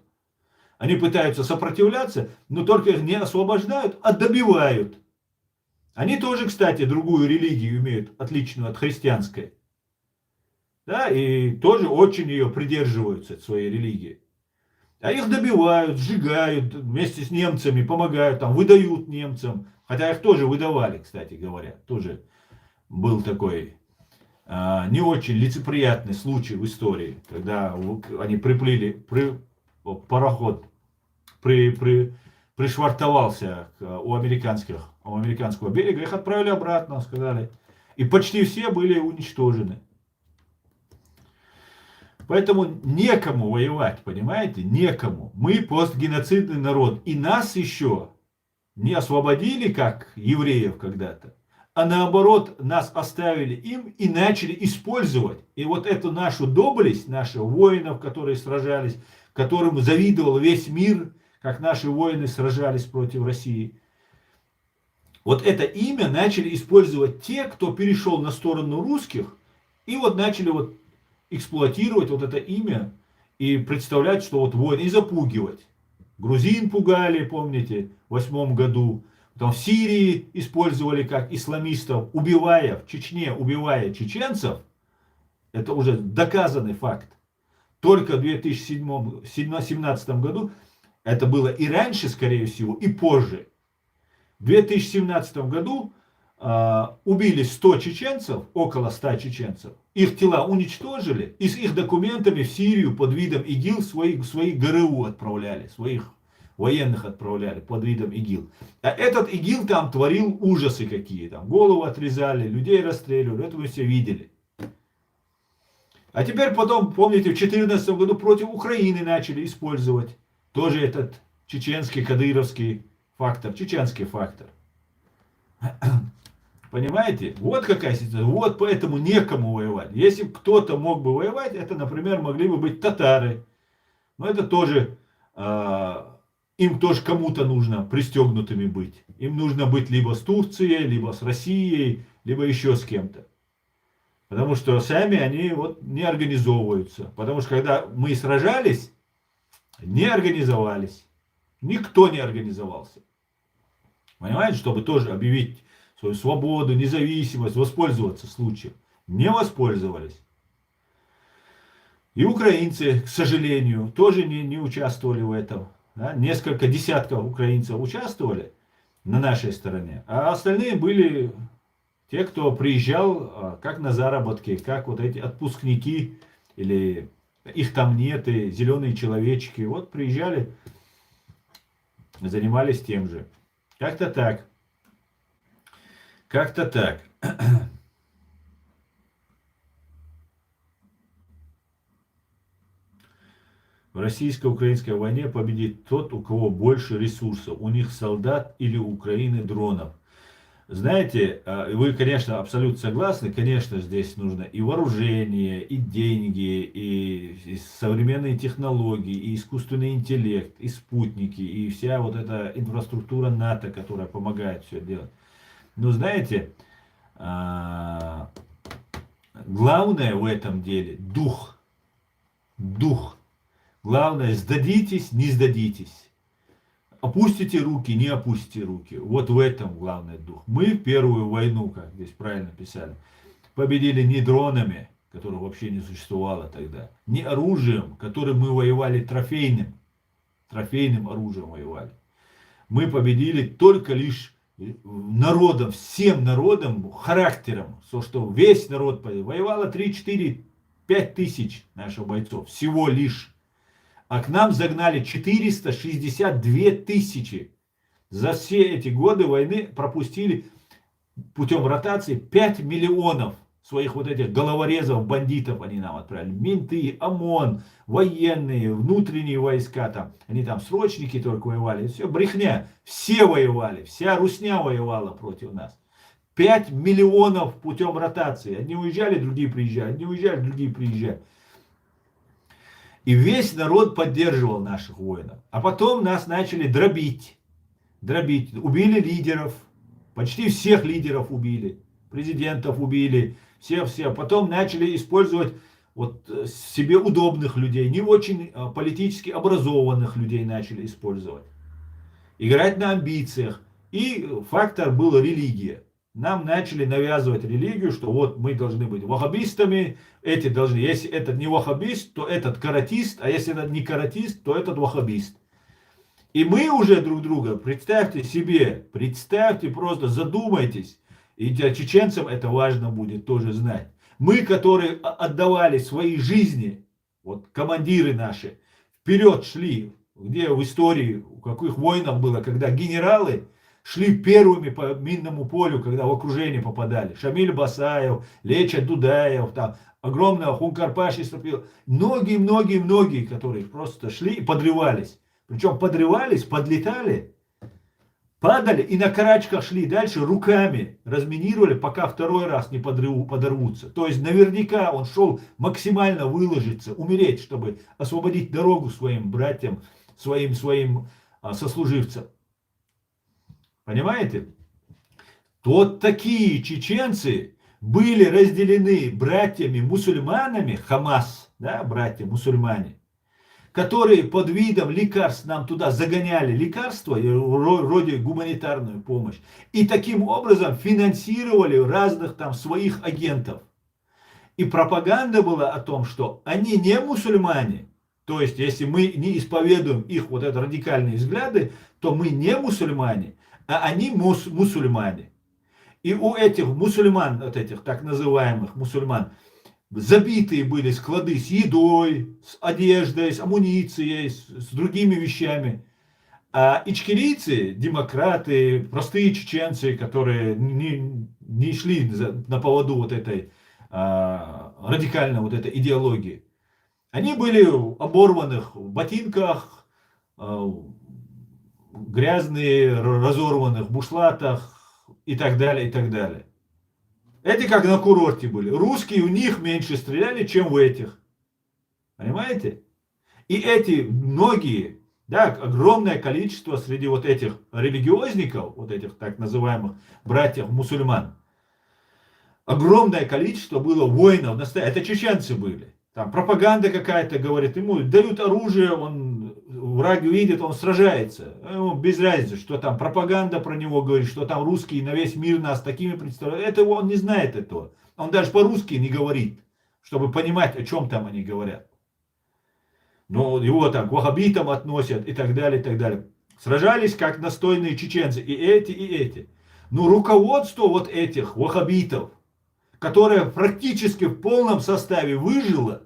они пытаются сопротивляться, но только их не освобождают, а добивают. Они тоже, кстати, другую религию имеют, отличную от христианской. Да, и тоже очень ее придерживаются, своей религии. А их добивают, сжигают вместе с немцами, помогают, там, выдают немцам. Хотя их тоже выдавали, кстати говоря. Тоже был такой не очень лицеприятный случай в истории, когда они приплыли, пароход пришвартовался у американского берега, их отправили обратно, сказали. И почти все были уничтожены. Поэтому некому воевать, понимаете? Некому. Мы постгеноцидный народ. И нас еще не освободили, как евреев когда-то, а наоборот нас оставили им и начали использовать. И вот эту нашу доблесть, наших воинов, которые сражались, которым завидовал весь мир, как наши воины сражались против России. Вот это имя начали использовать те, кто перешел на сторону русских, и вот начали вот эксплуатировать вот это имя и представлять, что вот воины, и запугивать. Грузин пугали, помните, в 8 году. Потом в Сирии использовали как исламистов, убивая, в Чечне убивая чеченцев. Это уже доказанный факт. Только в 2017 году, это было и раньше, скорее всего, и позже. В 2017 году убили 100 чеченцев, около 100 чеченцев. Их тела уничтожили, и с их документами в Сирию под видом ИГИЛ свои ГРУ отправляли, своих военных отправляли под видом ИГИЛ. А этот ИГИЛ там творил ужасы какие. Там голову отрезали, людей расстреливали. Это мы все видели. А теперь потом, помните, в 2014 году против Украины начали использовать тоже этот чеченский, кадыровский фактор, чеченский фактор. Понимаете? Вот какая ситуация. Вот поэтому некому воевать. Если бы кто-то мог бы воевать, это, например, могли бы быть татары. Но это тоже, им тоже кому-то нужно пристегнутыми быть. Им нужно быть либо с Турцией, либо с Россией, либо еще с кем-то. Потому что сами они вот не организовываются. Потому что когда мы сражались, не организовались. Никто не организовался. Понимаете, чтобы тоже объявить свою свободу, независимость, воспользоваться случаем. Не воспользовались. И украинцы, к сожалению, тоже не участвовали в этом. Да? Несколько десятков украинцев участвовали на нашей стороне. А остальные были те, кто приезжал как на заработки, как вот эти отпускники, или их там нет, и зеленые человечки. Вот приезжали, занимались тем же. Как-то так. Как-то так. В российско-украинской войне победит тот, у кого больше ресурсов. У них солдат или у Украины дронов. Знаете, вы, конечно, абсолютно согласны. Конечно, здесь нужно и вооружение, и деньги, и современные технологии, и искусственный интеллект, и спутники, и вся вот эта инфраструктура НАТО, которая помогает все делать. Но знаете, главное в этом деле дух. Дух. Главное, сдадитесь, не сдадитесь. Опустите руки, не опустите руки. Вот в этом главный дух. Мы первую войну, как здесь правильно писали, победили не дронами, которых вообще не существовало тогда, не оружием, которым мы воевали трофейным оружием воевали. Мы победили только лишь народом, всем народом, характером, что весь народ воевало 3, 4, 5 тысяч наших бойцов, всего лишь. А к нам загнали 462 тысячи. За все эти годы войны пропустили путем ротации 5 миллионов своих вот этих головорезов, бандитов они нам отправили. Менты, ОМОН, военные, внутренние войска там. Они там срочники только воевали. Все брехня. Все воевали. Вся русня воевала против нас. 5 миллионов путем ротации. Одни уезжали, другие приезжали. Одни уезжали, другие приезжали. И весь народ поддерживал наших воинов. А потом нас начали дробить. Дробить. Убили лидеров. Почти всех лидеров убили. Президентов убили. Все. Потом начали использовать вот себе удобных людей. Не очень политически образованных людей начали использовать. Играть на амбициях. И фактор был религия. Нам начали навязывать религию, что вот мы должны быть ваххабистами, эти должны, если этот не ваххабист, то этот каратист, а если этот не каратист, то этот ваххабист. И мы уже друг друга, представьте себе, представьте, просто задумайтесь, и для чеченцев это важно будет тоже знать. Мы, которые отдавали свои жизни, вот командиры наши, вперед шли, где в истории, у каких войнах было, когда генералы шли первыми по минному полю, когда в окружение попадали. Шамиль Басаев, Леча Дудаев, там огромный Хункарпаш иступил. Многие, которые просто шли и подрывались. Причем подрывались, подлетали, падали и на карачках шли дальше руками. Разминировали, пока второй раз не подорвутся. То есть наверняка он шел максимально выложиться, умереть, чтобы освободить дорогу своим братьям, своим сослуживцев. Понимаете? Вот такие чеченцы были разделены братьями-мусульманами, Хамас, да, братья-мусульмане, которые под видом лекарств нам туда загоняли лекарства, вроде гуманитарную помощь, и таким образом финансировали разных там своих агентов. И пропаганда была о том, что они не мусульмане, то есть если мы не исповедуем их вот это радикальные взгляды, то мы не мусульмане, а они мусульмане. И у этих мусульман, вот этих так называемых мусульман, забитые были склады с едой, с одеждой, с амуницией, с другими вещами. А ичкерийцы, демократы, простые чеченцы, которые не шли на поводу вот этой радикальной вот этой идеологии, они были в оборванных ботинках, грязные, разорванных бушлатах и так далее, и так далее. Эти как на курорте были. Русские у них меньше стреляли, чем в этих. Понимаете? И эти многие, да, огромное количество среди вот этих религиозников, вот этих так называемых братьев-мусульман, огромное количество было воинов, это чеченцы были. Там пропаганда какая-то говорит, ему дают оружие, он враг видит, он сражается. Ему без разницы, что там пропаганда про него говорит, что там русские на весь мир нас такими представляют. Этого он не знает этого. Он даже по-русски не говорит, чтобы понимать, о чем там они говорят. Но его там к ваххабитам относят и так далее, и так далее. Сражались как достойные чеченцы, и эти, и эти. Но руководство вот этих ваххабитов, которое практически в полном составе выжило,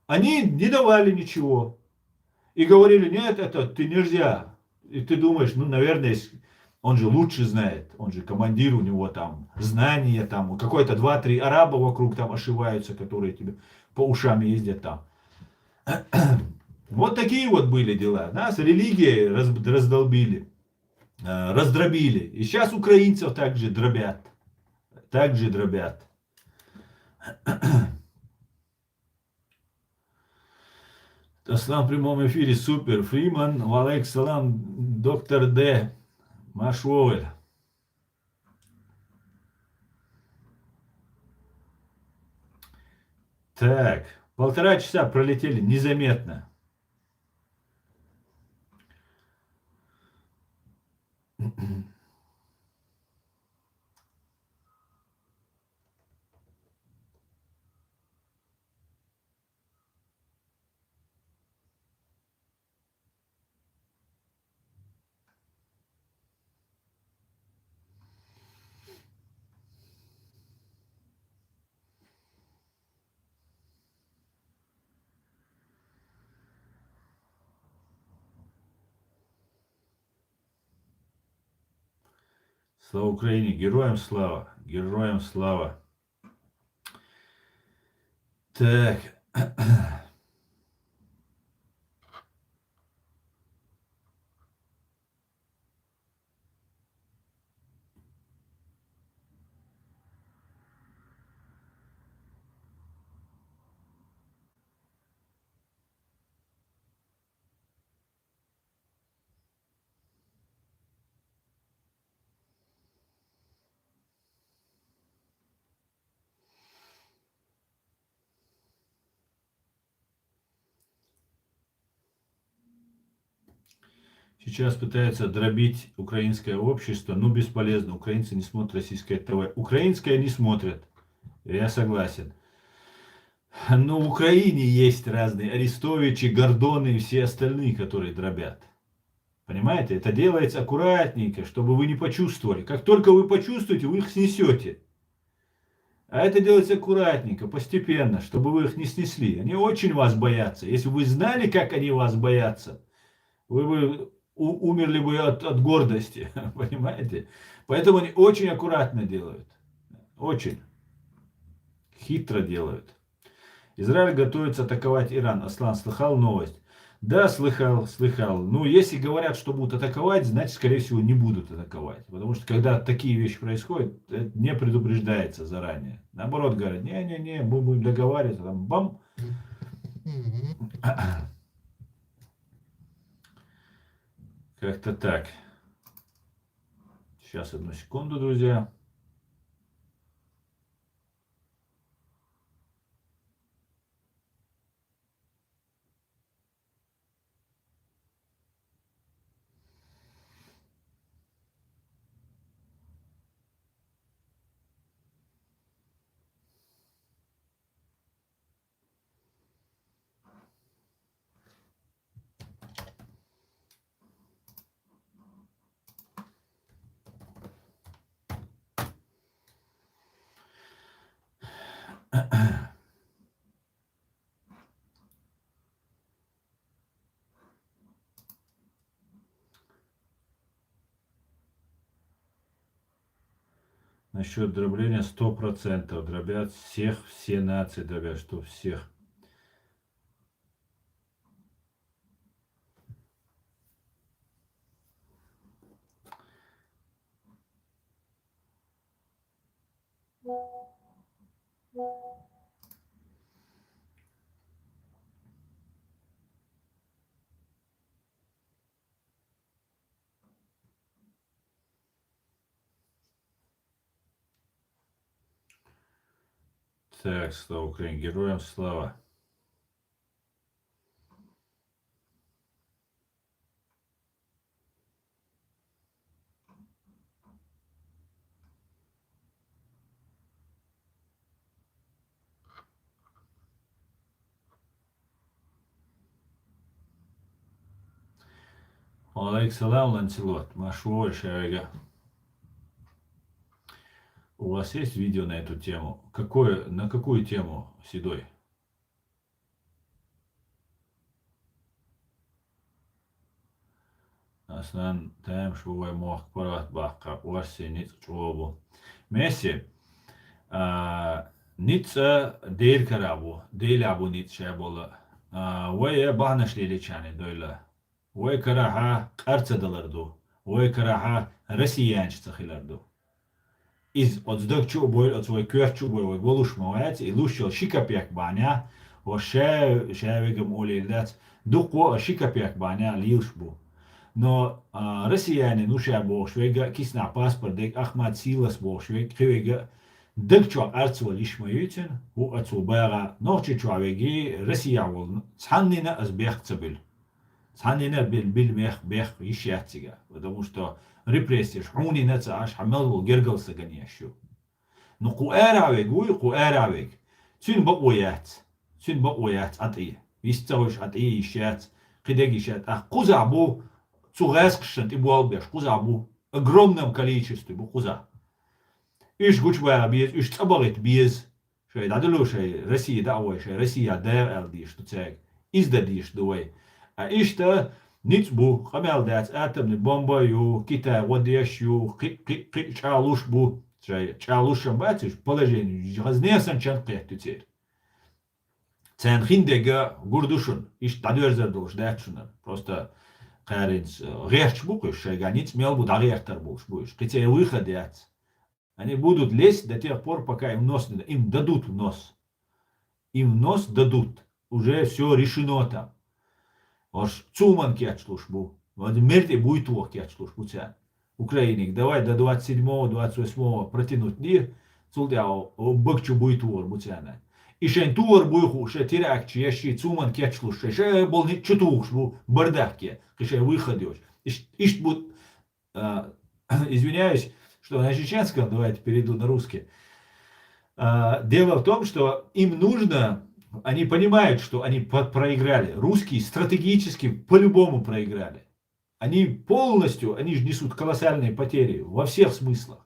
они не давали ничего. И говорили, нет, это ты нельзя. И ты думаешь, ну, наверное, он же лучше знает. Он же командир, у него там знания, там какой-то 2-3 араба вокруг там ошиваются, которые тебе по ушам ездят там. Вот такие вот были дела. Нас религией раздолбили, раздробили. И сейчас украинцев также дробят. Также дробят. Аслан в прямом эфире, супер. Фриман, валейк салам, доктор Д. Машвовель. Так, 1,5 часа пролетели незаметно. Слава Украине, героям слава, героям слава. Так. Сейчас пытаются дробить украинское общество, но бесполезно. Украинцы не смотрят российское ТВ. Украинское не смотрят. Я согласен. Но в Украине есть разные Арестовичи, Гордоны и все остальные, которые дробят. Понимаете? Это делается аккуратненько, чтобы вы не почувствовали. Как только вы почувствуете, вы их снесете. А это делается аккуратненько, постепенно, чтобы вы их не снесли. Они очень вас боятся. Если бы вы знали, как они вас боятся, вы бы умерли бы от гордости. Понимаете? Поэтому они очень аккуратно делают. Очень. Хитро делают. Израиль готовится атаковать Иран. Аслан, слыхал новость? Да, слыхал. Ну, если говорят, что будут атаковать, значит, скорее всего, не будут атаковать. Потому что, когда такие вещи происходят, это не предупреждается заранее. Наоборот, говорят, не-не-не, мы будем договариваться, там, бам. Как-то так. Сейчас, одну секунду, друзья. Насчет дробления 100%. Дробят всех, все нации дробят, что всех. Так, слава Украине, героям слава. Алейкум Ланселот, Машуа Шайга. У вас есть видео на эту тему? На какую тему, Седой? Аслан там швой мох парат бака уарси ниц чуобу. Месси ниц дейр карабу, дейлабу ниц шабула. Вая бахнаш лиличани дойла. Вая караха карца даларду. Вая караха россиянч цахиларду. Из отздок чубой, от свой квер чубой, волуш мовец, и лушил шикапек баня, о шевигам улилдец, дуко шикапек баня лилшбу. Но россияне, ну ша бошвега, кисна паспорт, дек Ахмад Силас бошвег, хвега, дек чо арцу лишмаютен, у арцу бага, ночи чуавеги, Россия вол, цаннина аз бех цабил. Цаннина бил мех бех ищатига, потому что репрессии шхуни наца аш хамел вол гергал саганьяшу. Но куэравег, куэравег, цин бакуят, ати, вистауш ати ищат, кидег ищат, ах кузабу, цугэскшент и буалбеш, кузабу, огромном количестве, букуза. Иш гучбая без, иш цабалит без, шей дадалу шей Россия давай, шей Россия дэр элди, что цег, издадиш дуэй. А иш-то ниц бу, хамел дац, атомный бомба ю, Китай водящ ю, чалуш бу, шей чалушам бациш, положение, разнесан чан кэхтуцер. Цен хиндега гурдушун, иш дадверзер душ, дачунар, просто Каринс, речь буквы, шайганиц мел буд арехтар будешь. Хотя выход яц. Они будут лезть до тех пор, пока им дадут в нос. Им в нос дадут. Уже все решено там. Ош цуман кяч службу. Вот мерте будет твой кяч службу. Украиник, давай до 27-28 протянуть мир. Цулдяо, быкчу будет твой бутяна. И шен тур буйху, ше тирак, чеши цуман кяч службу. Ше был не чутух, бардахке. Кише выходишь. Ишь будет, извиняюсь, что на чеченском, давайте перейду на русский. Дело в том, что им нужно, они понимают, что они проиграли. Русские стратегически по-любому проиграли. Они полностью, они же несут колоссальные потери во всех смыслах.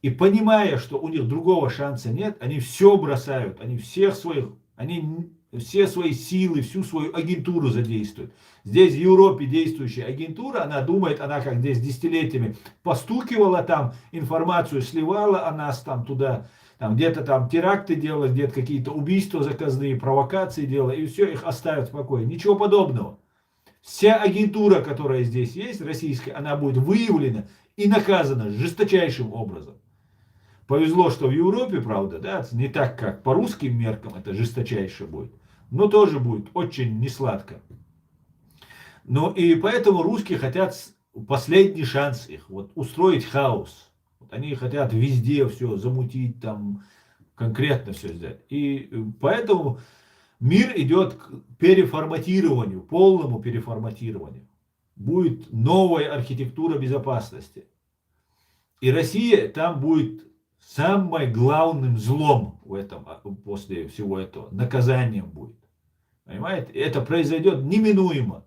И понимая, что у них другого шанса нет, они все бросают, они все свои силы, всю свою агентуру задействуют. Здесь в Европе действующая агентура, она думает, она как здесь десятилетиями постукивала там, информацию сливала о нас там туда, там где-то там теракты делала, где-то какие-то убийства заказные, провокации делала, и все, их оставят спокойно. Ничего подобного. Вся агентура, которая здесь есть, российская, она будет выявлена и наказана жесточайшим образом. Повезло, что в Европе, правда, да, не так, как по русским меркам это жесточайше будет, но тоже будет очень несладко. Ну и поэтому русские хотят последний шанс их, вот устроить хаос. Вот они хотят везде все замутить, там конкретно все сделать. И поэтому мир идет к переформатированию, полному переформатированию. Будет новая архитектура безопасности. И Россия там будет самым главным злом в этом, после всего этого. Наказанием будет. Понимаете? Это произойдет неминуемо.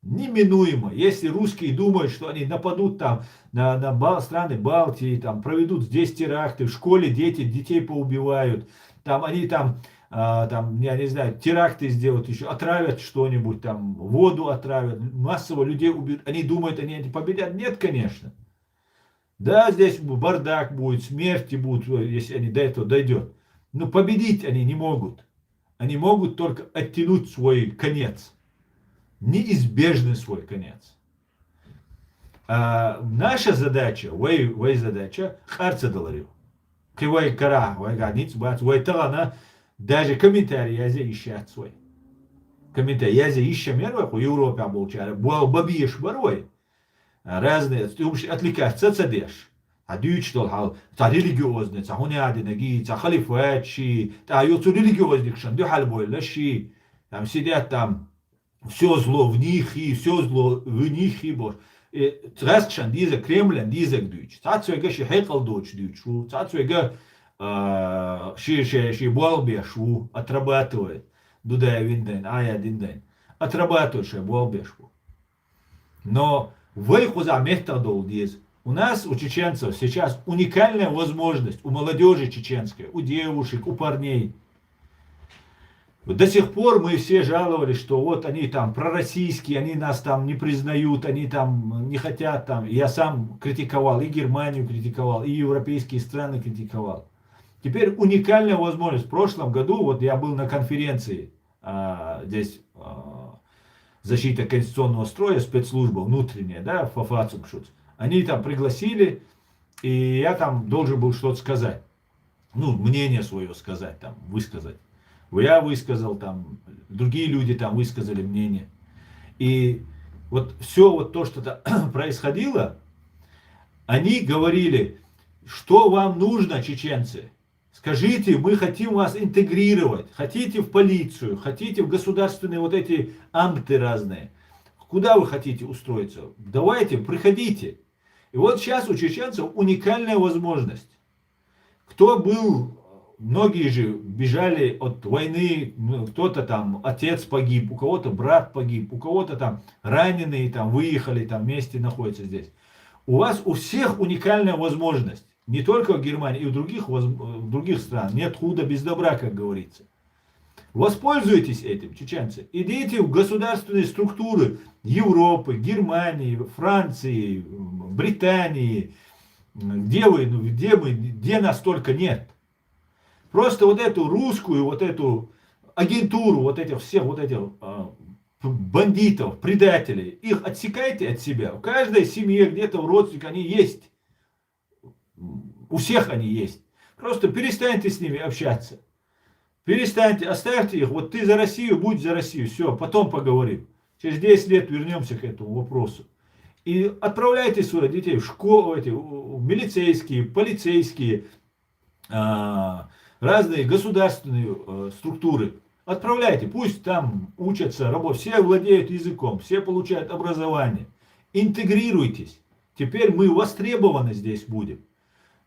Неминуемо. Если русские думают, что они нападут там на страны Балтии, там проведут здесь теракты, в школе детей поубивают, там они там, я не знаю, теракты сделают еще, отравят что-нибудь, там воду отравят, массово людей убьют. Они думают, они победят? Нет, конечно. Да, здесь бардак будет, смерти будут, если они до этого дойдет. Но победить они не могут. Они могут только оттянуть свой конец. Неизбежный свой конец. А наша задача, вой задача, харца доларю. Кивай кара, вой ганиц, бац, вой тагана, даже комментарий я ищет свой. Комментарий я ищу мервах у Европе обучали, буал бабиеш барой. Разные, отвлекаться, цадеш. А дюч тол хал, та религиозный, та хунядинаги, та халифатши, та йоцу религиозник шан, дю хальбой лаши. Там сидят там, все зло в них и все зло в них и бор. Трастшан, diese Kremlin, diese Deutsch. Tatsächlich ist Hekel Deutsch, Deutsch. Tatsächlich ши болбе шу отрабатывает. Дудая винден, ая динден. Отрабатывает ши болбе шу. Но вы хуза методол диз. У нас, у чеченцев, сейчас уникальная возможность, у молодежи чеченской, у девушек, у парней. До сих пор мы все жаловались, что вот они там пророссийские, они нас там не признают, они там не хотят там. Я сам критиковал, и Германию критиковал, и европейские страны критиковал. Теперь уникальная возможность. В прошлом году вот я был на конференции здесь защита конституционного строя, спецслужба внутренняя, да, Фафацумшуц. Они там пригласили, и я там должен был что-то сказать. Ну, мнение свое сказать, там, высказать. Я высказал, там, другие люди там высказали мнение. И вот все вот то, что происходило, они говорили, что вам нужно, чеченцы? Скажите, мы хотим вас интегрировать. Хотите в полицию, хотите в государственные вот эти амты разные. Куда вы хотите устроиться? Давайте, приходите. И вот сейчас у чеченцев уникальная возможность. Кто был... Многие же бежали от войны, кто-то там отец погиб, у кого-то брат погиб, у кого-то там раненые там выехали, там вместе находятся здесь. У вас у всех уникальная возможность, не только в Германии, и в других странах. Нет худа без добра, как говорится. Воспользуйтесь этим, чеченцы. Идите в государственные структуры Европы, Германии, Франции, Британии. Где вы, где нас только нет. Просто вот эту русскую, вот эту агентуру, вот этих всех, вот этих бандитов, предателей, их отсекайте от себя. В каждой семье, где-то в родственниках они есть. У всех они есть. Просто перестаньте с ними общаться. Перестаньте, оставьте их. Вот ты за Россию, будь за Россию. Все, потом поговорим. Через 10 лет вернемся к этому вопросу. И отправляйте своих детей в школу, в милицейские, полицейские, разные государственные структуры. Отправляйте, пусть там учатся, все владеют языком, все получают образование. Интегрируйтесь. Теперь мы востребованы здесь будем.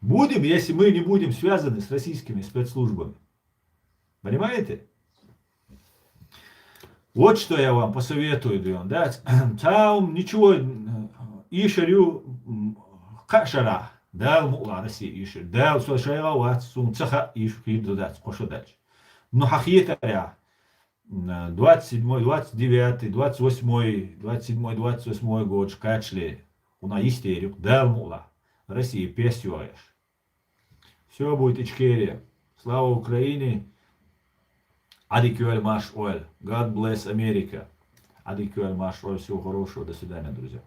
Будем, если мы не будем связаны с российскими спецслужбами. Понимаете? Вот что я вам посоветую, да? Там ничего, ишарю кашара. Дал мула России ишер, дал сошайла сум цаха ишки додать, пошло дальше. Но хахиетаря 27, 29, 28, 27, 28 год шкачли у на истерик, дал мула России песюаешь. Все будет Ичкерия. Слава Украине. Адикюэль маш оэль. God bless America. Адикюэль маш оэль. Всего хорошего. До свидания, друзья.